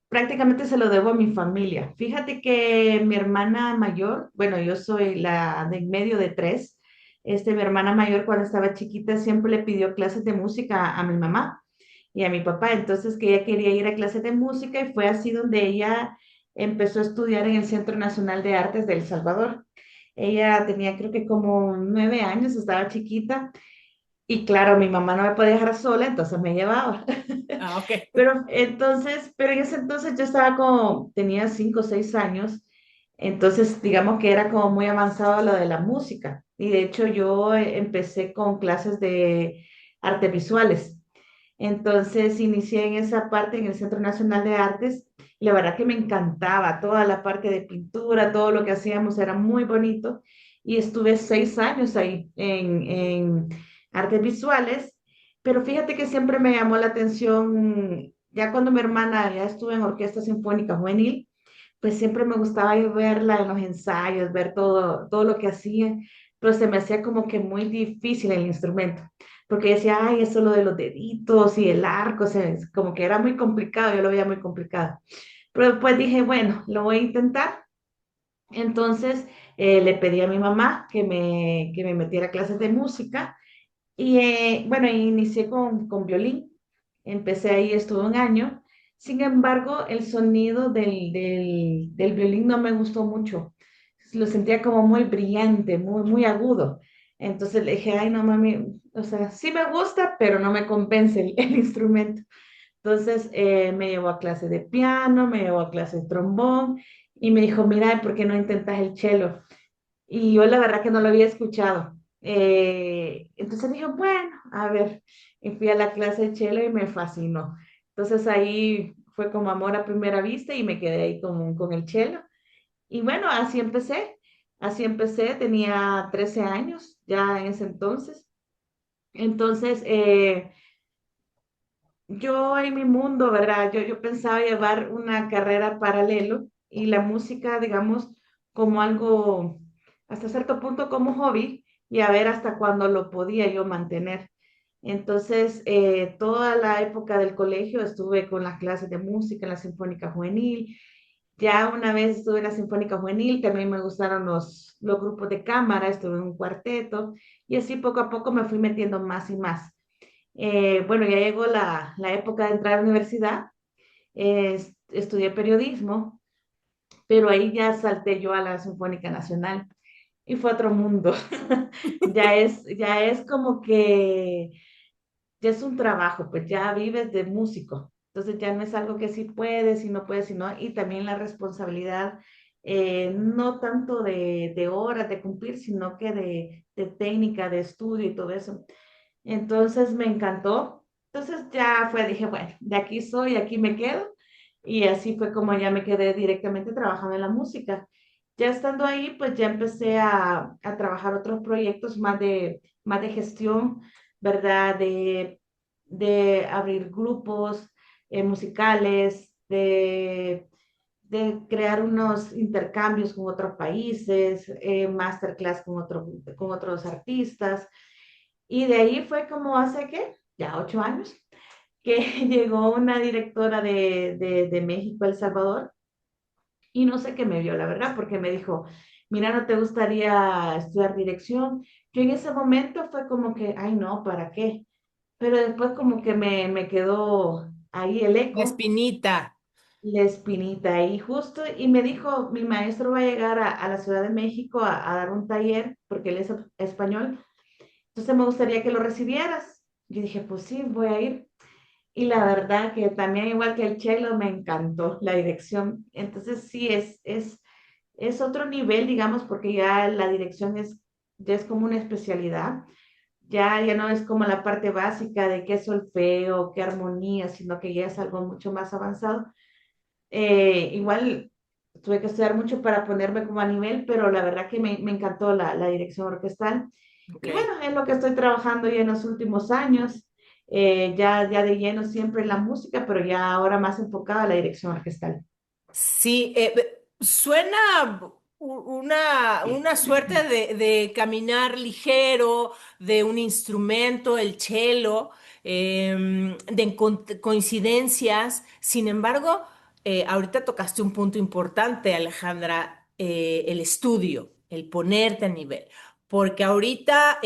prácticamente se lo debo a mi familia. Fíjate que mi hermana mayor, bueno, yo soy la de en medio de tres. Mi hermana mayor cuando estaba chiquita siempre le pidió clases de música a mi mamá. y a mi papá. Entonces, que ella quería ir a clases de música y fue así donde ella empezó a estudiar en el Centro Nacional de Artes de El Salvador. Ella tenía creo que como 9 años, estaba chiquita y claro, mi mamá no me podía dejar sola, entonces me llevaba. Ah, ok. Pero en ese entonces yo estaba como, tenía 5 o 6 años, entonces digamos que era como muy avanzado lo de la música. Y de hecho yo empecé con clases de artes visuales. Entonces inicié en esa parte en el Centro Nacional de Artes y la verdad que me encantaba toda la parte de pintura, todo lo que hacíamos era muy bonito y estuve 6 años ahí en artes visuales, pero fíjate que siempre me llamó la atención, ya cuando mi hermana ya estuvo en Orquesta Sinfónica Juvenil, pues siempre me gustaba ir verla en los ensayos, ver todo lo que hacía, pero se me hacía como que muy difícil el instrumento porque decía, ay, eso lo de los deditos y el arco, o sea, como que era muy complicado, yo lo veía muy complicado. Pero después dije, bueno, lo voy a intentar. Entonces le pedí a mi mamá que me metiera a clases de música y bueno, inicié con violín. Empecé ahí, estuve un año. Sin embargo, el sonido del violín no me gustó mucho. Lo sentía como muy brillante, muy agudo. Entonces le dije, ay, no, mami, o sea, sí me gusta, pero no me convence el instrumento. Entonces me llevó a clase de piano, me llevó a clase de trombón y me dijo, mira, ¿por qué no intentas el cello? Y yo la verdad que no lo había escuchado. Entonces dije, bueno, a ver, y fui a la clase de cello y me fascinó. Entonces ahí fue como amor a primera vista y me quedé ahí con el cello. Y bueno, así empecé, tenía 13 años ya en ese entonces. Entonces, yo en mi mundo, ¿verdad? Yo pensaba llevar una carrera paralelo y la música, digamos, como algo, hasta cierto punto como hobby y a ver hasta cuándo lo podía yo mantener. Entonces, toda la época del colegio estuve con las clases de música en la Sinfónica Juvenil. Ya una vez estuve en la Sinfónica Juvenil, también me gustaron los grupos de cámara, estuve en un cuarteto y así poco a poco me fui metiendo más y más. Bueno, ya llegó la época de entrar a la universidad, estudié periodismo, pero ahí ya salté yo a la Sinfónica Nacional y fue otro mundo. Ya es como que ya es un trabajo, pues ya vives de músico. Entonces ya no es algo que sí puedes y no puedes, sino, y también la responsabilidad, no tanto de horas de cumplir, sino que de técnica, de estudio y todo eso. Entonces me encantó. Entonces ya fue, dije, bueno, de aquí soy, aquí me quedo. Y así fue como ya me quedé directamente trabajando en la música. Ya estando ahí, pues ya empecé a trabajar otros proyectos más de gestión, ¿verdad? De abrir grupos musicales, de crear unos intercambios con otros países, masterclass con otros artistas. Y de ahí fue como hace, ¿qué? Ya 8 años, que llegó una directora de México, El Salvador, y no sé qué me vio, la verdad, porque me dijo, mira, ¿no te gustaría estudiar dirección? Yo en ese momento fue como que, ay, no, ¿para qué? Pero después como que me quedó ahí el La eco, espinita. la espinita ahí justo, y me dijo, mi maestro va a llegar a la Ciudad de México a dar un taller, porque él es español, entonces me gustaría que lo recibieras. Yo dije, pues sí, voy a ir. Y la verdad que también, igual que el cello, me encantó la dirección. Entonces sí, es otro nivel, digamos, porque ya la dirección ya es como una especialidad. Ya no es como la parte básica de qué solfeo, qué armonía, sino que ya es algo mucho más avanzado. Igual tuve que estudiar mucho para ponerme como a nivel, pero la verdad que me encantó la dirección orquestal. Ok. Y bueno, es lo que estoy trabajando ya en los últimos años, ya de lleno siempre en la música, pero ya ahora más enfocada a la dirección orquestal. Sí, suena una suerte de caminar ligero, de un instrumento, el cello, de coincidencias. Sin embargo, ahorita tocaste un punto importante, Alejandra, el estudio, el ponerte a nivel. porque ahorita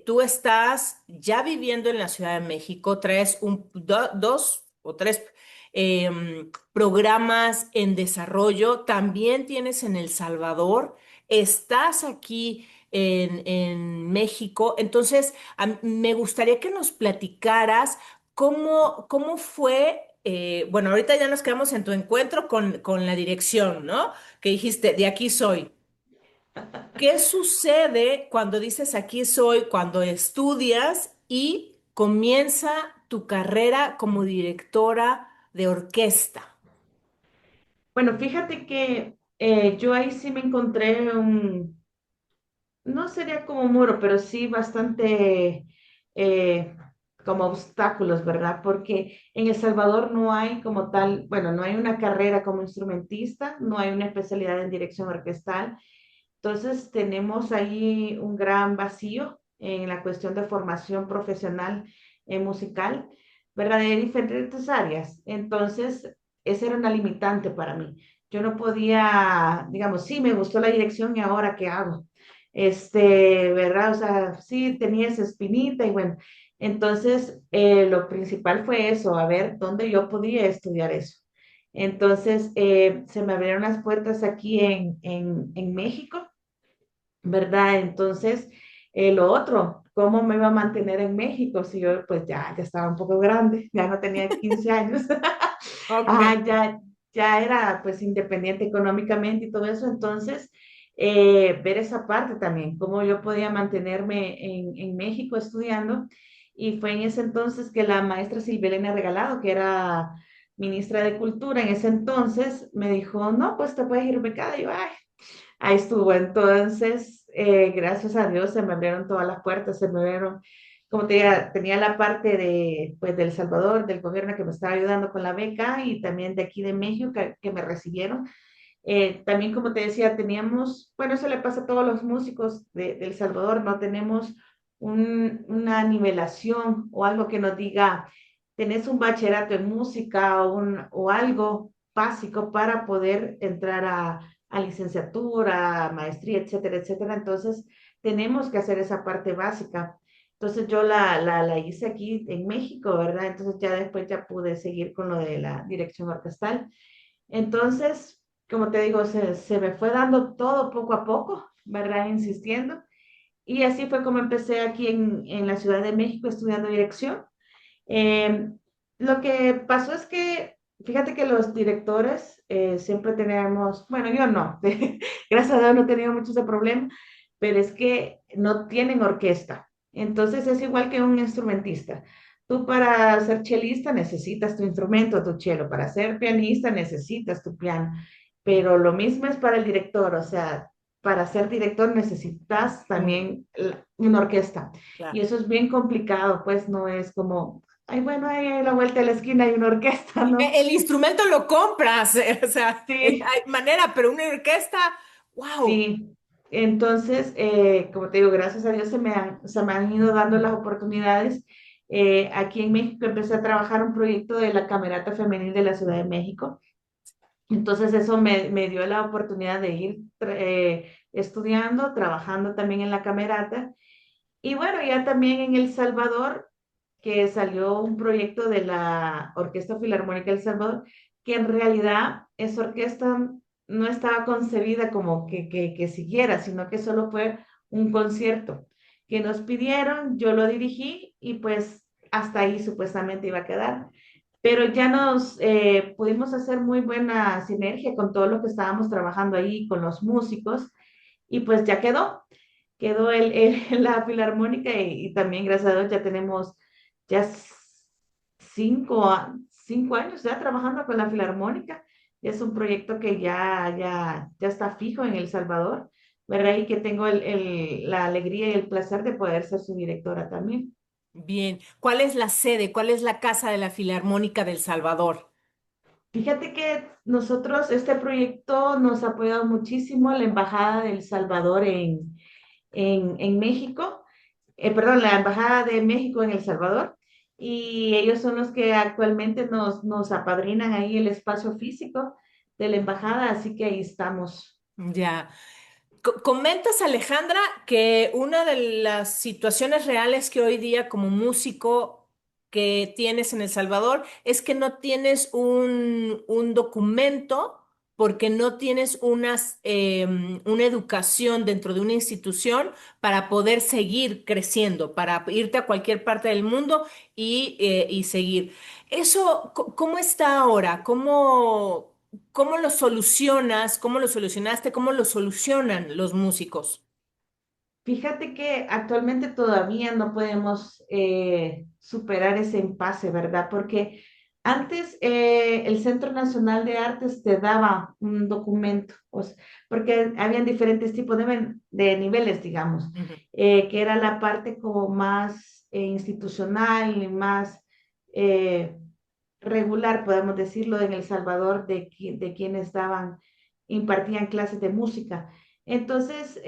tú estás ya viviendo en la Ciudad de México, traes dos o tres programas en desarrollo, también tienes en El Salvador, estás aquí en México, entonces me gustaría que nos platicaras cómo fue. Bueno, ahorita ya nos quedamos en tu encuentro con la dirección, ¿no? Que dijiste, de aquí soy. ¿Qué sucede cuando dices aquí soy, cuando estudias y comienza tu carrera como directora de orquesta? Bueno, fíjate que yo ahí sí me encontré no sería como un muro, pero sí bastante eh, como obstáculos, ¿verdad? Porque en El Salvador no hay como tal, bueno, no hay una carrera como instrumentista, no hay una especialidad en dirección orquestal. Entonces tenemos ahí un gran vacío en la cuestión de formación profesional musical, ¿verdad? De diferentes áreas. Entonces, esa era una limitante para mí. Yo no podía, digamos, sí, me gustó la dirección y ahora ¿qué hago? ¿Verdad? O sea, sí, tenía esa espinita y bueno, entonces lo principal fue eso, a ver dónde yo podía estudiar eso. Entonces, se me abrieron las puertas aquí en México, ¿verdad? Entonces, lo otro, ¿cómo me iba a mantener en México si yo pues ya estaba un poco grande, ya no tenía 15 años, Ok. ah, ya era pues independiente económicamente y todo eso, entonces ver esa parte también, cómo yo podía mantenerme en México estudiando y fue en ese entonces que la maestra Silvia Elena Regalado, que era ministra de Cultura en ese entonces, me dijo, no, pues te puedes ir becada. Y yo, ay, ahí estuvo. Entonces, gracias a Dios se me abrieron todas las puertas, se me abrieron, como te diga, tenía la parte de, pues, del Salvador, del gobierno que me estaba ayudando con la beca y también de aquí de México que me recibieron. También, como te decía, teníamos, bueno, eso le pasa a todos los músicos de El Salvador, no tenemos una nivelación o algo que nos diga, tenés un bachillerato en música o algo básico para poder entrar a licenciatura, a maestría, etcétera, etcétera. Entonces, tenemos que hacer esa parte básica. Entonces, yo la hice aquí en México, ¿verdad? Entonces, ya después ya pude seguir con lo de la dirección orquestal. Entonces, como te digo, se me fue dando todo poco a poco, ¿verdad? Insistiendo. Y así fue como empecé aquí en la Ciudad de México estudiando dirección. Eh, lo que pasó es que, fíjate que los directores siempre tenemos, bueno, yo no, gracias a Dios no he tenido mucho ese problema, pero es que no tienen orquesta. Entonces es igual que un instrumentista. Tú para ser chelista necesitas tu instrumento, tu chelo. Para ser pianista necesitas tu piano. Pero lo mismo es para el director, o sea, para ser director necesitas Mm, también una orquesta. Y claro. eso es bien complicado, pues no es como ay, bueno, ahí a la vuelta de la esquina hay una orquesta, ¿no? El instrumento lo compras, o sea, Sí, hay manera, pero una orquesta, wow. sí. Entonces, como te digo, gracias a Dios se me han ido dando las oportunidades. Aquí en México empecé a trabajar un proyecto de la Camerata Femenil de la Ciudad de México. Entonces, eso me dio la oportunidad de ir estudiando, trabajando también en la Camerata. Y bueno, ya también en El Salvador, que salió un proyecto de la Orquesta Filarmónica de El Salvador, que en realidad esa orquesta no estaba concebida como que siguiera, sino que solo fue un concierto que nos pidieron, yo lo dirigí y pues hasta ahí supuestamente iba a quedar. Pero ya nos pudimos hacer muy buena sinergia con todo lo que estábamos trabajando ahí, con los músicos, y pues ya quedó la filarmónica y también gracias a Dios ya tenemos ya 5 años ya trabajando con la filarmónica. Es un proyecto que ya está fijo en El Salvador, ¿verdad? Y que tengo la alegría y el placer de poder ser su directora también. Bien. ¿Cuál es la sede? ¿Cuál es la casa de la Filarmónica del Salvador? Fíjate que nosotros, este proyecto nos ha apoyado muchísimo la Embajada de El Salvador en México, perdón, la Embajada de México en El Salvador, y ellos son los que actualmente nos apadrinan ahí el espacio físico de la embajada, así que ahí estamos. Ya. Comentas, Alejandra, que una de las situaciones reales que hoy día como músico que tienes en El Salvador es que no tienes un documento porque no tienes una educación dentro de una institución para poder seguir creciendo, para irte a cualquier parte del mundo y seguir. Eso, ¿cómo está ahora? ¿Cómo lo solucionas? ¿Cómo lo solucionaste? ¿Cómo lo solucionan los músicos? Fíjate que actualmente todavía no podemos superar ese impasse, ¿verdad? Porque antes el Centro Nacional de Artes te daba un documento, porque habían diferentes tipos de niveles, digamos, Ujú. que era la parte como más institucional y más eh, regular, podemos decirlo, en El Salvador, de quienes impartían clases de música. Entonces,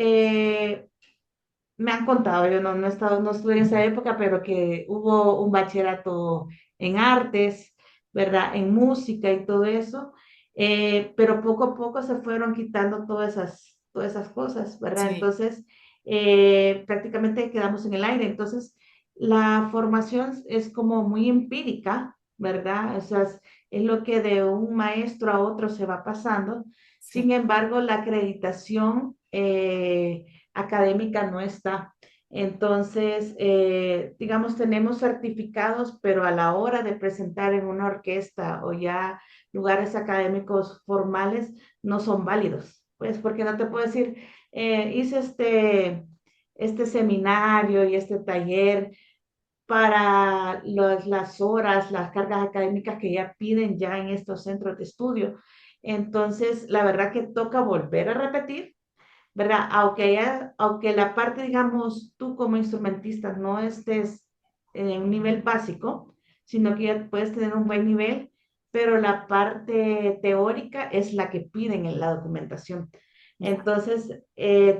me han contado, yo no he estado, no estuve en esa época, pero que hubo un bachillerato en artes, ¿verdad? En música y todo eso, pero poco a poco se fueron quitando todas esas cosas, ¿verdad? Sí, Entonces, prácticamente quedamos en el aire. Entonces, la formación es como muy empírica, ¿verdad? O sea, es lo que de un maestro a otro se va pasando. Sin sí, embargo, la acreditación académica no está. Entonces, digamos, tenemos certificados, pero a la hora de presentar en una orquesta o ya lugares académicos formales, no son válidos. Pues porque no te puedo decir, hice este seminario y este taller para las horas, las cargas académicas que ya piden ya en estos centros de estudio. Entonces, la verdad que toca volver a repetir, ¿verdad? Aunque la parte, digamos, tú como instrumentista no estés en un nivel básico, sino que ya puedes tener un buen nivel, pero la parte teórica es la que piden en la documentación. ya. Entonces,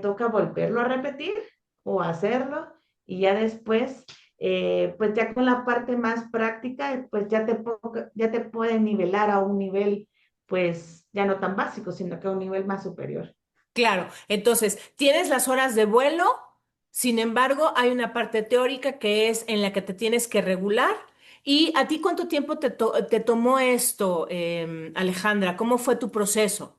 toca volverlo a repetir o hacerlo y ya después, pues ya con la parte más práctica, pues ya te pueden nivelar a un nivel, pues ya no tan básico, sino que a un nivel más superior. Claro, entonces tienes las horas de vuelo, sin embargo, hay una parte teórica que es en la que te tienes que regular. ¿Y a ti cuánto tiempo te tomó esto, Alejandra? ¿Cómo fue tu proceso?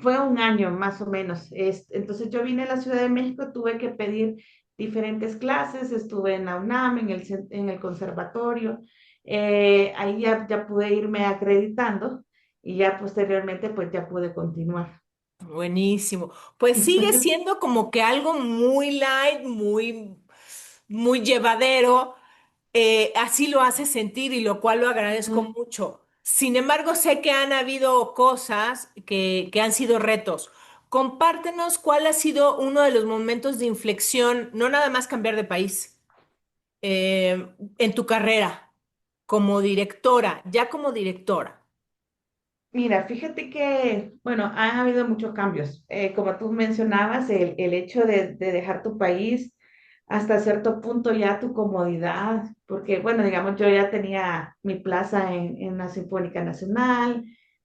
Fue un año más o menos. Entonces yo vine a la Ciudad de México, tuve que pedir diferentes clases, estuve en la UNAM, en el conservatorio, ahí ya pude irme acreditando y ya posteriormente pues ya pude continuar. Buenísimo. Pues sigue siendo como que algo muy light, muy llevadero. Así lo hace sentir y lo cual lo agradezco Mm. mucho. Sin embargo, sé que han habido cosas que han sido retos. Compártenos cuál ha sido uno de los momentos de inflexión, no nada más cambiar de país, en tu carrera como directora, ya como directora. Mira, fíjate que, bueno, han habido muchos cambios. Como tú mencionabas, el hecho de dejar tu país hasta cierto punto ya tu comodidad, porque, bueno, digamos, yo ya tenía mi plaza en la Sinfónica Nacional,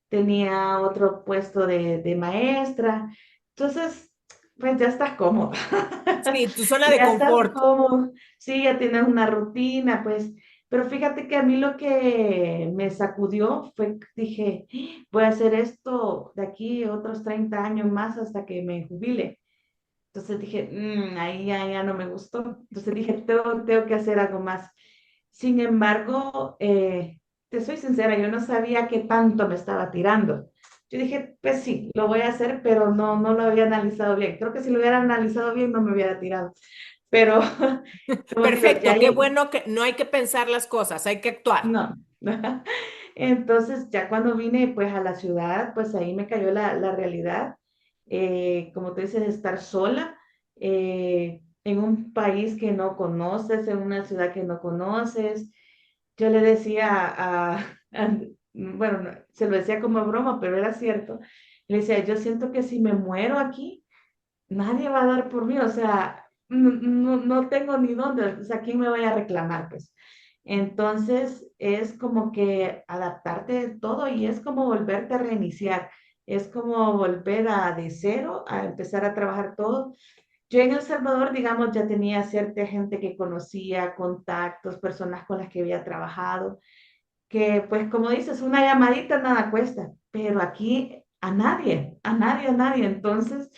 tenía otro puesto de maestra, entonces, pues ya estás cómodo. Sí, tu zona de Ya estás confort. cómodo, sí, ya tienes una rutina, pues, pero fíjate que a mí lo que me sacudió fue que dije, voy a hacer esto de aquí otros 30 años más hasta que me jubile. Entonces dije, ahí ya no me gustó. Entonces dije, tengo que hacer algo más. Sin embargo, te soy sincera, yo no sabía qué tanto me estaba tirando. Yo dije, pues sí, lo voy a hacer, pero no lo había analizado bien. Creo que si lo hubiera analizado bien no me hubiera tirado. Pero, como te digo, ya Perfecto, qué bueno que no hay que pensar las cosas, hay que actuar. no. Entonces, ya cuando vine pues a la ciudad, pues ahí me cayó la realidad. Como tú dices, estar sola en un país que no conoces, en una ciudad que no conoces. Yo le decía bueno, se lo decía como broma, pero era cierto. Le decía, yo siento que si me muero aquí, nadie va a dar por mí, o sea, no tengo ni dónde, o sea, ¿quién me vaya a reclamar? Pues entonces es como que adaptarte de todo y es como volverte a reiniciar. es como volver a de cero, a empezar a trabajar todo. Yo en El Salvador, digamos, ya tenía cierta gente que conocía, contactos, personas con las que había trabajado, que pues como dices, una llamadita nada cuesta, pero aquí a nadie, a nadie, a nadie. Entonces,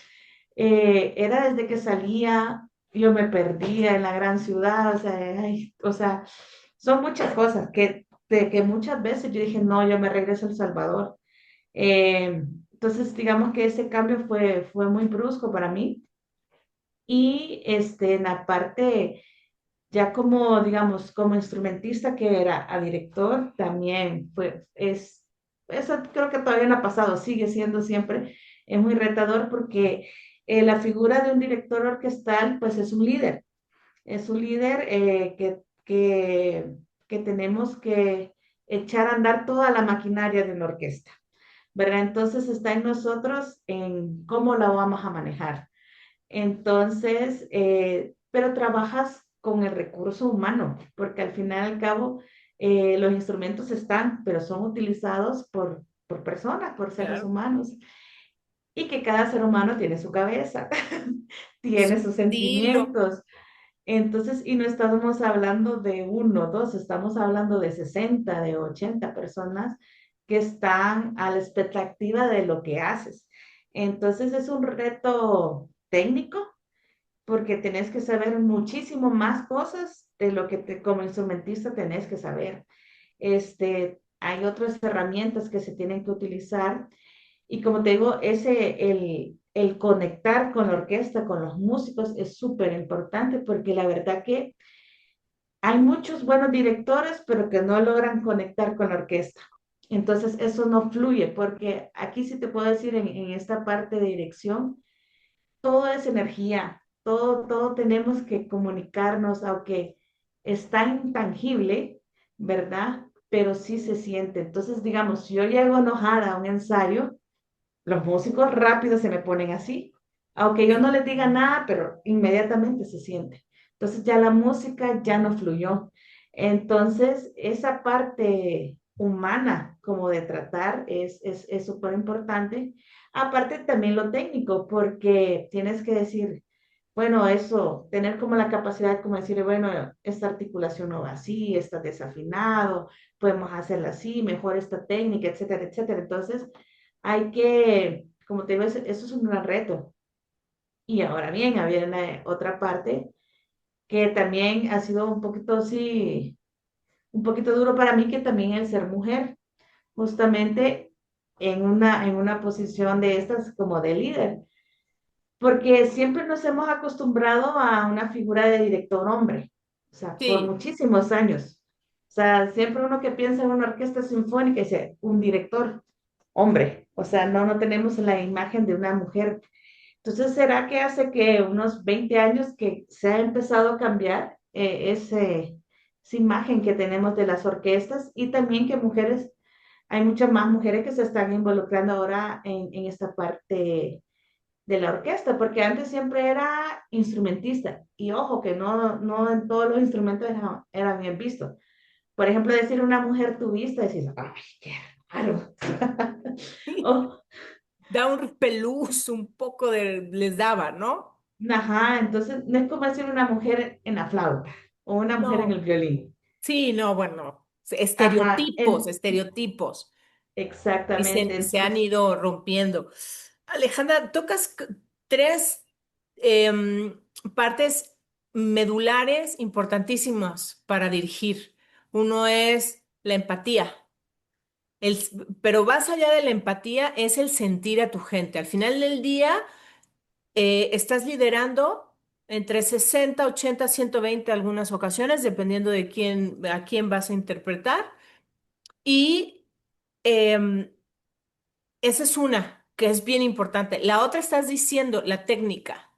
era desde que salía, yo me perdía en la gran ciudad, o sea, ay, o sea, son muchas cosas que muchas veces yo dije, no, yo me regreso a El Salvador. Entonces, digamos que ese cambio fue muy brusco para mí. Y en la parte, ya como, digamos, como instrumentista que era a director, también eso creo que todavía no ha pasado, sigue siendo siempre, es muy retador porque la figura de un director orquestal, pues es un líder que tenemos que echar a andar toda la maquinaria de una orquesta, ¿verdad? Entonces está en nosotros en cómo la vamos a manejar. Entonces, pero trabajas con el recurso humano, porque al final y al cabo los instrumentos están, pero son utilizados por personas, por seres Claro. humanos, y que cada ser humano tiene su cabeza, Su tiene sus estilo. sentimientos. Entonces, y no estamos hablando de uno, dos, estamos hablando de 60, de 80 personas que están a la expectativa de lo que haces. Entonces, es un reto técnico porque tenés que saber muchísimo más cosas de lo que como instrumentista tenés que saber. Hay otras herramientas que se tienen que utilizar y como te digo, el conectar con la orquesta, con los músicos es súper importante porque la verdad que hay muchos buenos directores, pero que no logran conectar con la orquesta. Entonces, eso no fluye porque aquí sí te puedo decir en esta parte de dirección, todo es energía, todo tenemos que comunicarnos, aunque está intangible, ¿verdad? Pero sí se siente. Entonces, digamos, si yo llego enojada a un ensayo, los músicos rápido se me ponen así, aunque yo no Sí. les diga nada, pero inmediatamente se siente. Entonces ya la música ya no fluyó. Entonces, esa parte humana como de tratar es súper importante. Aparte también lo técnico, porque tienes que decir, bueno, eso, tener como la capacidad como decir, bueno, esta articulación no va así, está desafinado, podemos hacerla así, mejor esta técnica, etcétera, etcétera. Entonces, hay que, como te digo, eso es un gran reto. Y ahora bien, había otra parte que también ha sido un poquito, sí, un poquito duro para mí, que también el ser mujer, justamente en una posición de estas como de líder, porque siempre nos hemos acostumbrado a una figura de director hombre, o sea, por Sí. muchísimos años. O sea, siempre uno que piensa en una orquesta sinfónica dice, un director hombre, o sea, no tenemos la imagen de una mujer. Entonces, ¿será que hace que unos 20 años que se ha empezado a cambiar esa imagen que tenemos de las orquestas y también que mujeres, hay muchas más mujeres que se están involucrando ahora en esta parte de la orquesta, porque antes siempre era instrumentista y ojo que no en todos los instrumentos eran bien vistos. Por ejemplo, decir una mujer tubista, decir, ay, qué raro. Oh, Da un repelús, un poco les daba, ¿no? ajá, entonces no es como decir una mujer en la flauta o una mujer en el No. violín. Sí, no, bueno, Ajá, estereotipos, estereotipos y exactamente. se han Entonces, ido rompiendo. Alejandra, tocas tres em, partes medulares importantísimas para dirigir. Uno es la empatía. El, pero más allá de la empatía es el sentir a tu gente. Al final del día, estás liderando entre 60, 80, 120 algunas ocasiones, dependiendo de a quién vas a interpretar. Y em, esa es una que es bien importante. La otra estás diciendo, la técnica,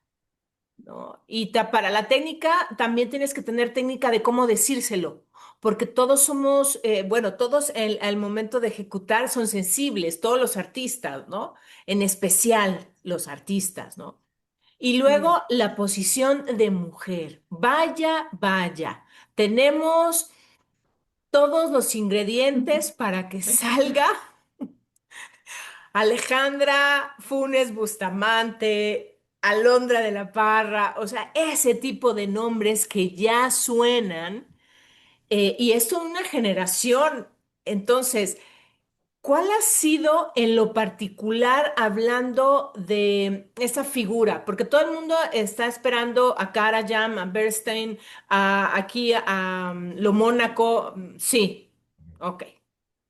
¿no? Y para la técnica también tienes que tener técnica de cómo decírselo, porque todos somos, bueno, todos al momento de ejecutar son sensibles, todos los artistas, ¿no? En especial los artistas, ¿no? Y sí. luego la posición de mujer. Vaya, vaya. Tenemos todos los ingredientes para que salga Alejandra Funes Bustamante, Alondra de la Parra, o sea, ese tipo de nombres que ya suenan, y esto en una generación. Entonces, ¿cuál ha sido en lo particular hablando de esa figura? Porque todo el mundo está esperando a Karajan, a Bernstein, aquí a Lo Mónaco. Sí, ok.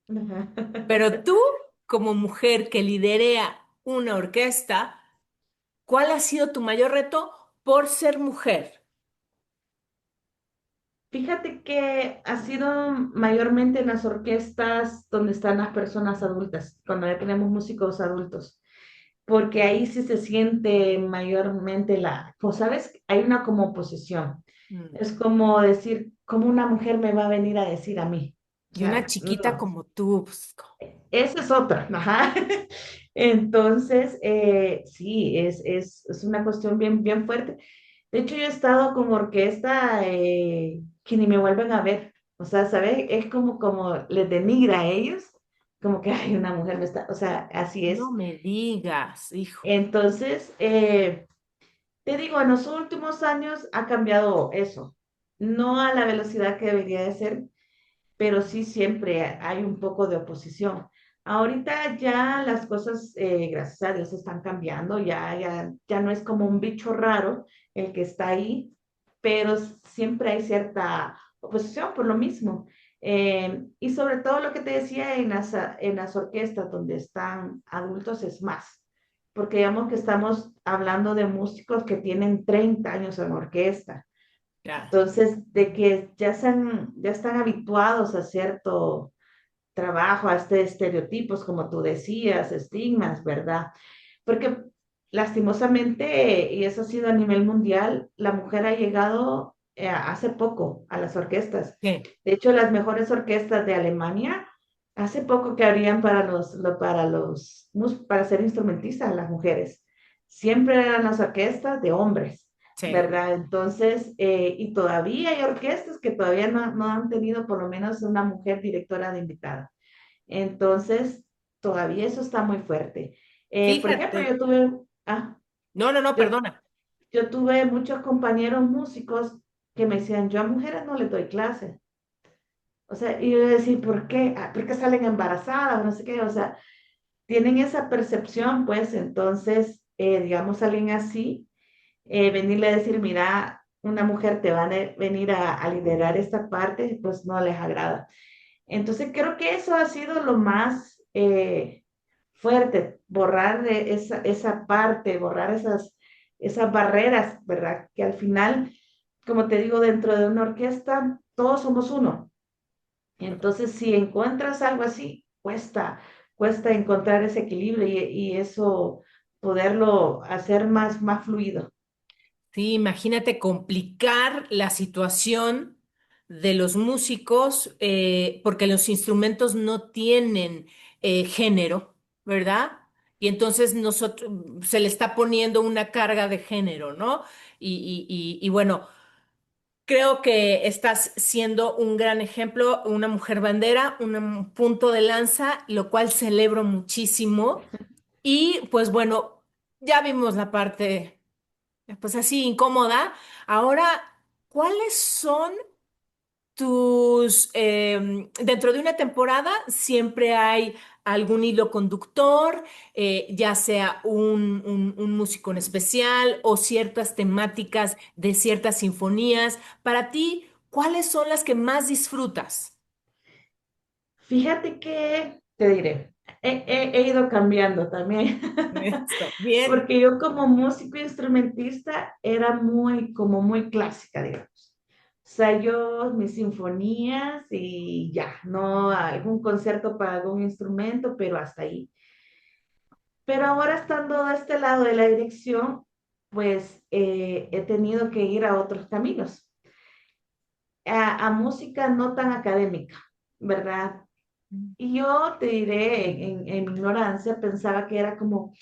Ajá. Pero tú, como mujer que liderea una orquesta, ¿cuál ha sido tu mayor reto por ser mujer? Fíjate que ha sido mayormente en las orquestas donde están las personas adultas, cuando ya tenemos músicos adultos, porque ahí sí se siente mayormente pues sabes, hay una como oposición. Mm. Es como decir, ¿cómo una mujer me va a venir a decir a mí? O Y una sea, chiquita no. como tú, pues, Esa es otra, ajá. Entonces, sí, es una cuestión bien, bien fuerte. De hecho, yo he estado con orquesta que ni me vuelven a ver. O sea, ¿sabes? Es como les denigra a ellos, como que hay una mujer, me está, o sea, así no es. me digas, híjole. Entonces, te digo, en los últimos años ha cambiado eso. No a la velocidad que debería de ser, pero sí siempre hay un poco de oposición. Ahorita ya las cosas, gracias a Dios, están cambiando, ya no es como un bicho raro el que está ahí, pero siempre hay cierta oposición por lo mismo. Y sobre todo lo que te decía en las orquestas donde están adultos es más, porque digamos que estamos hablando de músicos que tienen 30 años en orquesta, Ya. entonces, de que ya están habituados a cierto trabajo, a este estereotipos, como tú decías, estigmas, ¿verdad? Porque lastimosamente, y eso ha sido a nivel mundial, la mujer ha llegado hace poco a las orquestas. ¿Qué? De hecho, las mejores orquestas de Alemania, hace poco que abrían para ser instrumentistas las mujeres. Siempre eran las orquestas de hombres, Sí. ¿verdad? Entonces, y todavía hay orquestas que todavía no han tenido por lo menos una mujer directora de invitada. Entonces, todavía eso está muy fuerte. Por ejemplo, Fíjate. No, no, no, yo, perdona. yo tuve muchos compañeros músicos que me decían, yo a mujeres no les doy clases. O sea, y yo decía, ¿por qué? ¿Por qué salen embarazadas? No sé qué, o sea, tienen esa percepción, pues, entonces, digamos, alguien así, venirle a decir, mira, una mujer te va a venir a liderar esta parte, pues no les agrada. Entonces creo que eso ha sido lo más fuerte, borrar de esa parte, borrar esas barreras, ¿verdad? Que al final, como te digo, dentro de una orquesta, todos somos uno. Entonces, si encuentras algo así, cuesta encontrar ese equilibrio y eso, poderlo hacer más fluido. Sí, imagínate complicar la situación de los músicos, porque los instrumentos no tienen género, ¿verdad? Y entonces nosotros se le está poniendo una carga de género, ¿no? Y bueno, creo que estás siendo un gran ejemplo, una mujer bandera, un punto de lanza, lo cual celebro muchísimo. Y pues bueno, ya vimos la parte pues así incómoda. Ahora, ¿cuáles son dentro de una temporada siempre hay algún hilo conductor, ya sea un músico en especial o ciertas temáticas de ciertas sinfonías? Para ti, ¿cuáles son las que más disfrutas? Fíjate que, te diré, he ido cambiando también. Esto, bien. Porque yo como músico instrumentista era como muy clásica, digamos. O sea, yo mis sinfonías y ya, no algún concierto para algún instrumento, pero hasta ahí. Pero ahora estando de este lado de la dirección, pues he tenido que ir a otros caminos, a música no tan académica, ¿verdad? Y yo te diré, en mi ignorancia, pensaba que era como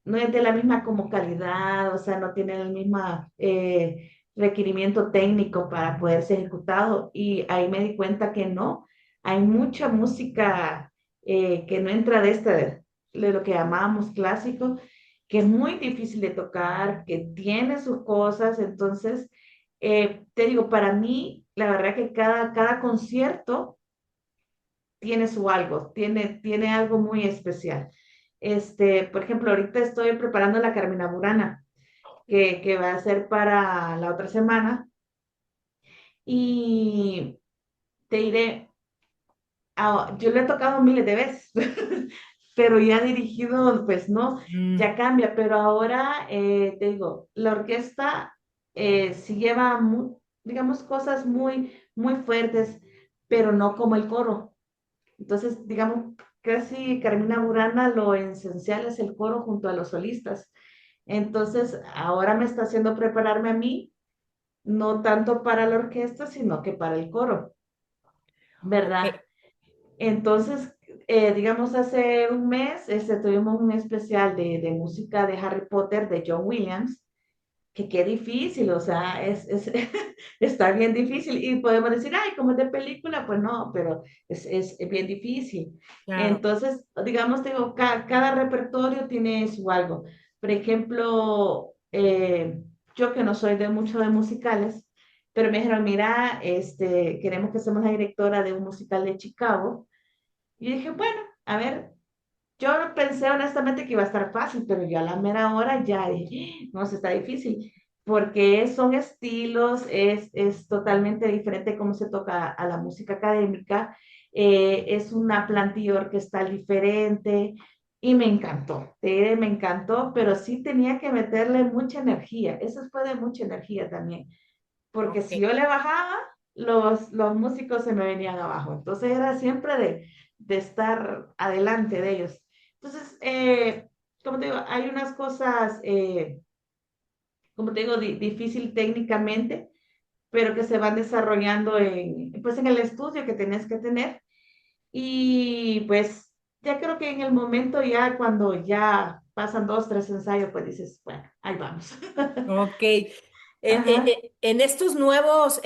no es de la misma como calidad, o sea, no tiene el mismo requerimiento técnico para poder ser ejecutado. Y ahí me di cuenta que no, hay mucha música que no entra de esta. de lo que llamábamos clásico, que es muy difícil de tocar, que tiene sus cosas. Entonces, te digo, para mí, la verdad que cada concierto tiene su algo, tiene algo muy especial. Por ejemplo, ahorita estoy preparando la Carmina Burana, que va a ser para la otra semana. Y te diré, yo le he tocado miles de veces, pero ya dirigido, pues no, Mm, ya cambia. Pero ahora, te digo, la orquesta sí lleva, digamos, cosas muy fuertes, pero no como el coro. Entonces, digamos, casi Carmina Burana lo esencial es el coro junto a los solistas. Entonces, ahora me está haciendo prepararme a mí, no tanto para la orquesta, sino que para el coro, ok. ¿verdad? Entonces, digamos, hace un mes tuvimos un especial de música de Harry Potter de John Williams, que qué difícil, o sea, está bien difícil. Y podemos decir, ay, como es de película, pues no, pero es bien difícil. Claro. Entonces, digamos, digo, cada repertorio tiene su algo. Por ejemplo, yo que no soy de mucho de musicales, pero me dijeron, mira, queremos que seamos la directora de un musical de Chicago. Y dije, bueno, a ver, yo pensé honestamente que iba a estar fácil, pero yo a la mera hora ya dije, no, se está difícil, porque son estilos, es totalmente diferente cómo se toca a la música académica, es una plantilla orquestal diferente, y me encantó, me encantó, pero sí tenía que meterle mucha energía, eso fue de mucha energía también, porque Ok. si yo le bajaba, los músicos se me venían abajo. Entonces era siempre de estar adelante de ellos. Entonces, como te digo, hay unas cosas, como te digo, difícil técnicamente, pero que se van desarrollando pues en el estudio que tenés que tener. Y pues ya creo que en el momento ya cuando ya pasan dos, tres ensayos, pues dices, bueno, ahí vamos. Ok. Ajá. En estos nuevos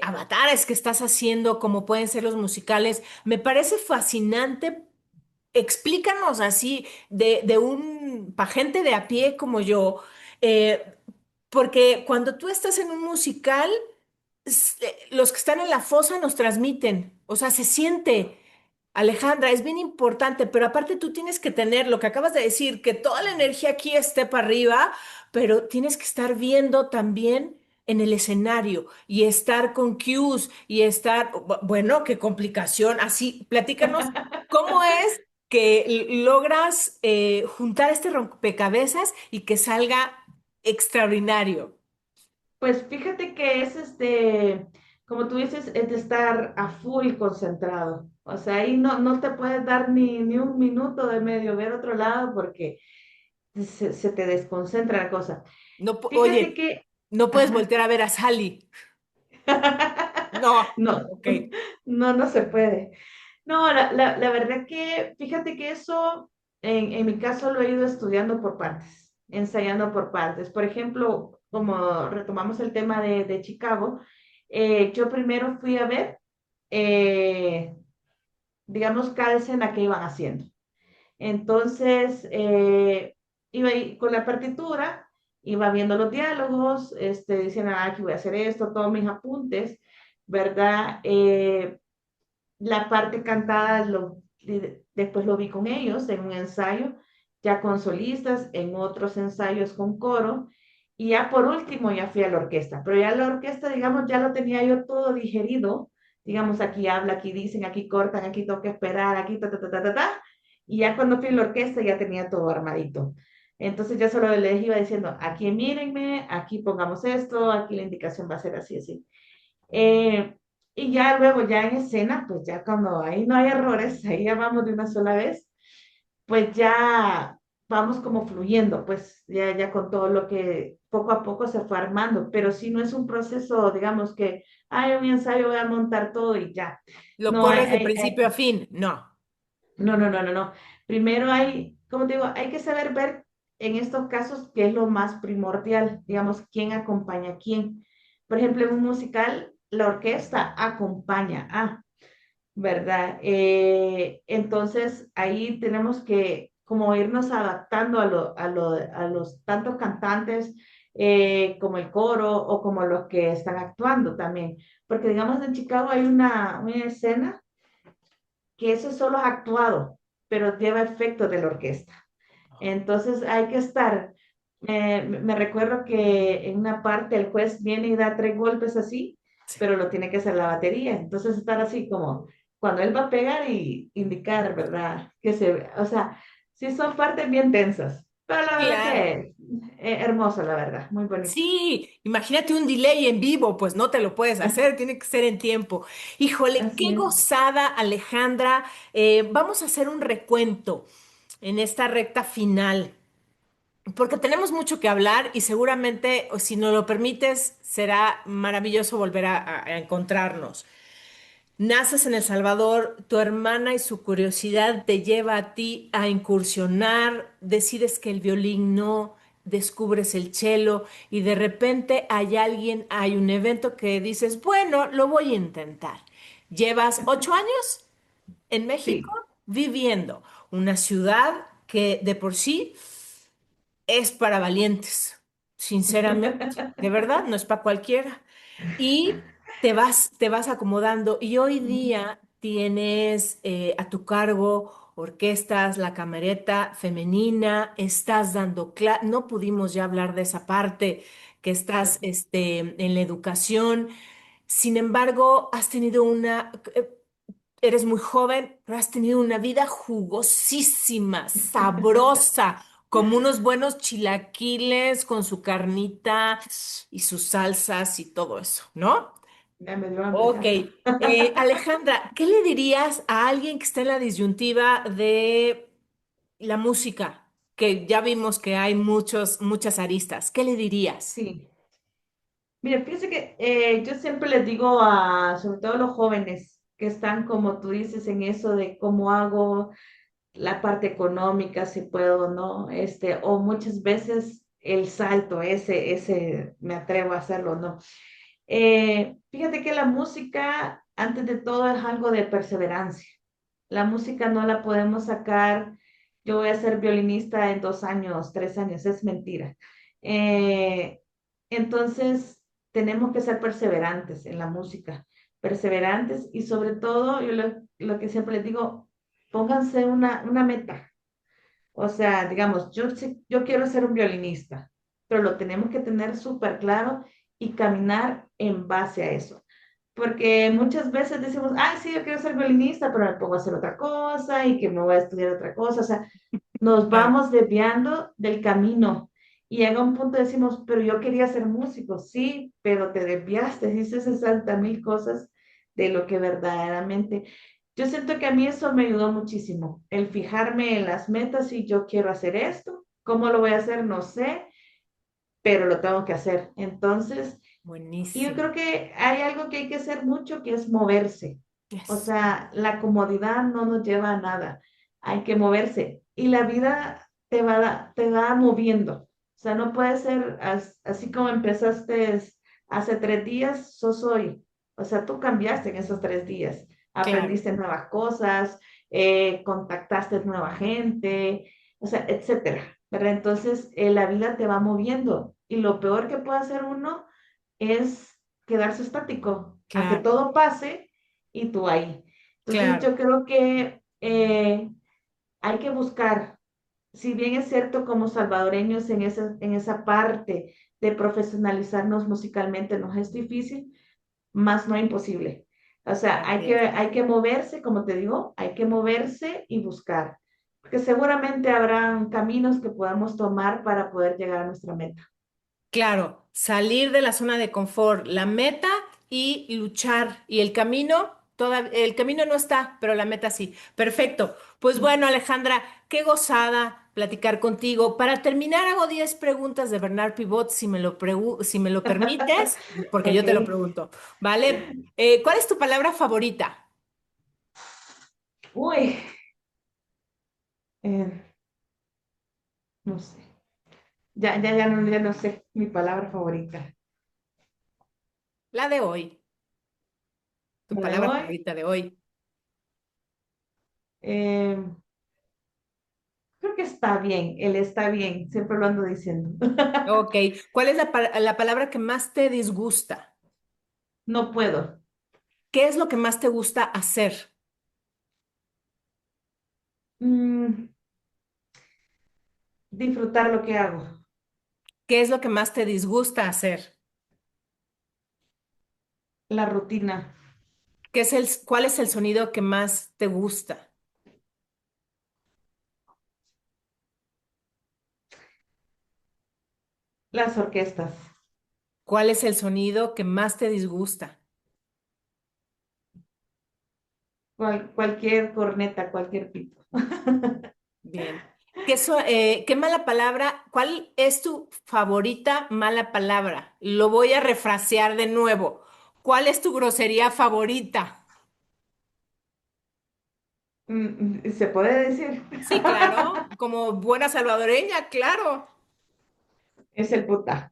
avatares que estás haciendo, como pueden ser los musicales, me parece fascinante. Explícanos así de un pagente de a pie como yo, eh, porque cuando tú estás en un musical, los que están en la fosa nos transmiten, o sea, se siente. Alejandra, es bien importante, pero aparte tú tienes que tener lo que acabas de decir, que toda la energía aquí esté para arriba, pero tienes que estar viendo también en el escenario y estar con cues y estar, bueno, qué complicación. Así, platícanos cómo es que logras juntar este rompecabezas y que salga extraordinario. Pues fíjate que es como tú dices, es de estar a full concentrado. O sea, ahí no te puedes dar ni un minuto de medio ver otro lado porque se te desconcentra la cosa. No, Fíjate oye, que, no puedes ajá, voltear a ver a Sally. No, no, ok. no se puede. No, la verdad que, fíjate que eso, en mi caso lo he ido estudiando por partes, ensayando por partes. Por ejemplo, como retomamos el tema de Chicago, yo primero fui a ver, eh, digamos, cada escena que iban haciendo. Entonces, iba ahí con la partitura, iba viendo los diálogos, diciendo, ah, aquí voy a hacer esto, todos mis apuntes, ¿verdad? La parte cantada después lo vi con ellos en un ensayo, ya con solistas, en otros ensayos con coro, y ya por último ya fui a la orquesta, pero ya la orquesta, digamos, ya lo tenía yo todo digerido, digamos, aquí habla, aquí dicen, aquí cortan, aquí tengo que esperar, aquí ta, y ya cuando fui a la orquesta ya tenía todo armadito. Entonces ya solo les iba diciendo, aquí mírenme, aquí pongamos esto, aquí la indicación va a ser así, así. Eh, y ya luego, ya en escena, pues ya cuando ahí no hay errores, ahí ya vamos de una sola vez, pues ya vamos como fluyendo, pues ya con todo lo que poco a poco se fue armando, pero si no es un proceso, digamos que, hay un ensayo, voy a montar todo y ya. ¿Lo No, corres de principio a fin? No. no. Primero hay, como te digo, hay que saber ver en estos casos qué es lo más primordial, digamos, quién acompaña a quién. Por ejemplo, en un musical, la orquesta acompaña a, ¿verdad? Entonces, ahí tenemos que como irnos adaptando a los tantos cantantes como el coro o como los que están actuando también. Porque digamos en Chicago hay una escena que eso solo es actuado, pero lleva efectos de la orquesta. Entonces hay que estar, me recuerdo que en una parte el juez viene y da tres golpes así, Sí. pero lo tiene que hacer la batería. Entonces estar así como cuando él va a pegar y indicar, ¿verdad? Que se, o sea, sí son partes bien tensas, pero la verdad Claro. que hermoso, la verdad, muy bonito. Sí, imagínate un delay en vivo, pues no te lo puedes hacer, tiene que ser en tiempo. Híjole, Así qué es. gozada, Alejandra. Vamos a hacer un recuento en esta recta final, porque tenemos mucho que hablar y seguramente, o si nos lo permites, será maravilloso volver a encontrarnos. Naces en El Salvador, tu hermana y su curiosidad te lleva a ti a incursionar, decides que el violín no, descubres el cello y de repente hay un evento que dices, bueno, lo voy a intentar. Llevas 8 años en México Sí. viviendo, una ciudad que de por sí es para valientes, sinceramente, de verdad, no es para cualquiera. Y te vas acomodando y hoy día tienes a tu cargo orquestas, la camereta femenina, estás dando clases, no pudimos ya hablar de esa parte que estás en la educación. Sin embargo, eres muy joven, pero has tenido una vida jugosísima, sabrosa, como unos buenos chilaquiles con su carnita y sus salsas y todo eso, ¿no? Ya me dio hambre Ok. ya. Alejandra, ¿qué le dirías a alguien que está en la disyuntiva de la música? Que ya vimos que hay muchas aristas. ¿Qué le dirías? Sí. Mira, fíjese que yo siempre les digo a, sobre todo a los jóvenes que están, como tú dices, en eso de cómo hago la parte económica, si puedo o no, o muchas veces el salto, ese me atrevo a hacerlo o no. Fíjate que la música, antes de todo, es algo de perseverancia. La música no la podemos sacar, yo voy a ser violinista en 2 años, 3 años, es mentira. Eh, entonces, tenemos que ser perseverantes en la música, perseverantes y sobre todo, yo lo que siempre les digo, pónganse una meta. O sea, digamos, yo quiero ser un violinista, pero lo tenemos que tener súper claro y caminar en base a eso. Porque muchas veces decimos, ay, sí, yo quiero ser violinista, pero me pongo a hacer otra cosa y que me voy a estudiar otra cosa. O sea, nos Claro. vamos desviando del camino. Y llega un punto decimos, pero yo quería ser músico, sí, pero te desviaste, dices 60.000 cosas de lo que verdaderamente. Yo siento que a mí eso me ayudó muchísimo, el fijarme en las metas y yo quiero hacer esto, ¿cómo lo voy a hacer? No sé, pero lo tengo que hacer. Entonces, y yo Buenísimo. creo que hay algo que hay que hacer mucho, que es moverse. O Yes. sea, la comodidad no nos lleva a nada. Hay que moverse. Y la vida te va moviendo. O sea, no puede ser así como empezaste hace 3 días, sos hoy. O sea, tú cambiaste en esos 3 días. Claro, Aprendiste nuevas cosas, contactaste nueva gente, o sea, etcétera. ¿Verdad? Entonces, la vida te va moviendo. Y lo peor que puede hacer uno es quedarse estático, a que claro, todo pase y tú ahí. Entonces claro. yo creo que hay que buscar, si bien es cierto como salvadoreños en esa parte de profesionalizarnos musicalmente nos es difícil, más no imposible. O sea, hay Así que, es. hay que moverse, como te digo, hay que moverse y buscar, porque seguramente habrán caminos que podamos tomar para poder llegar a nuestra meta. Claro, salir de la zona de confort, la meta y luchar. Y el camino no está, pero la meta sí. Perfecto. Pues bueno, Alejandra, qué gozada platicar contigo. Para terminar, hago 10 preguntas de Bernard Pivot, si me lo permites, porque yo Ok. te lo pregunto. ¿Vale? ¿Cuál es tu palabra favorita? Uy, eh, no sé. Ya no sé mi palabra favorita. La de hoy. Tu La de palabra hoy, favorita de hoy. eh, creo que está bien, él está bien, siempre lo ando diciendo. Ok. ¿Cuál es la palabra que más te disgusta? No puedo. ¿Qué es lo que más te gusta hacer? Mm, disfrutar lo que hago. ¿Qué es lo que más te disgusta hacer? La rutina, ¿Cuál es el sonido que más te gusta? las orquestas, ¿Cuál es el sonido que más te disgusta? cualquier corneta, cualquier pito. Bien. ¿Qué mala palabra? ¿Cuál es tu favorita mala palabra? Lo voy a refrasear de nuevo. ¿Cuál es tu grosería favorita? Se puede decir. Sí, claro, como buena salvadoreña, claro. Es el puta.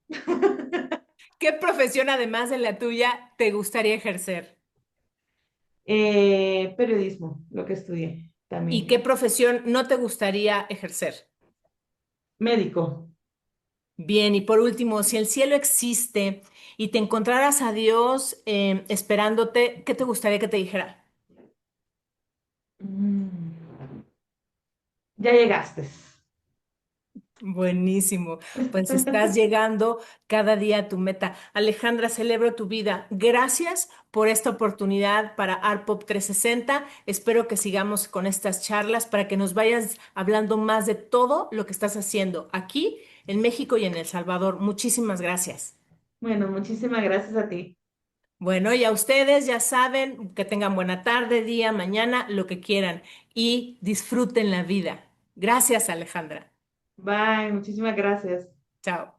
¿Qué profesión, además de la tuya, te gustaría ejercer? Periodismo, lo que estudié ¿Y qué también. profesión no te gustaría ejercer? Médico. Bien, y por último, si el cielo existe y te encontraras a Dios esperándote, ¿qué te gustaría que te dijera? Mm, ya llegaste. Buenísimo, pues estás llegando cada día a tu meta. Alejandra, celebro tu vida. Gracias por esta oportunidad para ARPOP 360. Espero que sigamos con estas charlas para que nos vayas hablando más de todo lo que estás haciendo aquí en México y en El Salvador. Muchísimas gracias. Bueno, muchísimas gracias a ti. Bueno, y a ustedes ya saben que tengan buena tarde, día, mañana, lo que quieran y disfruten la vida. Gracias, Alejandra. Bye, muchísimas gracias. Chao.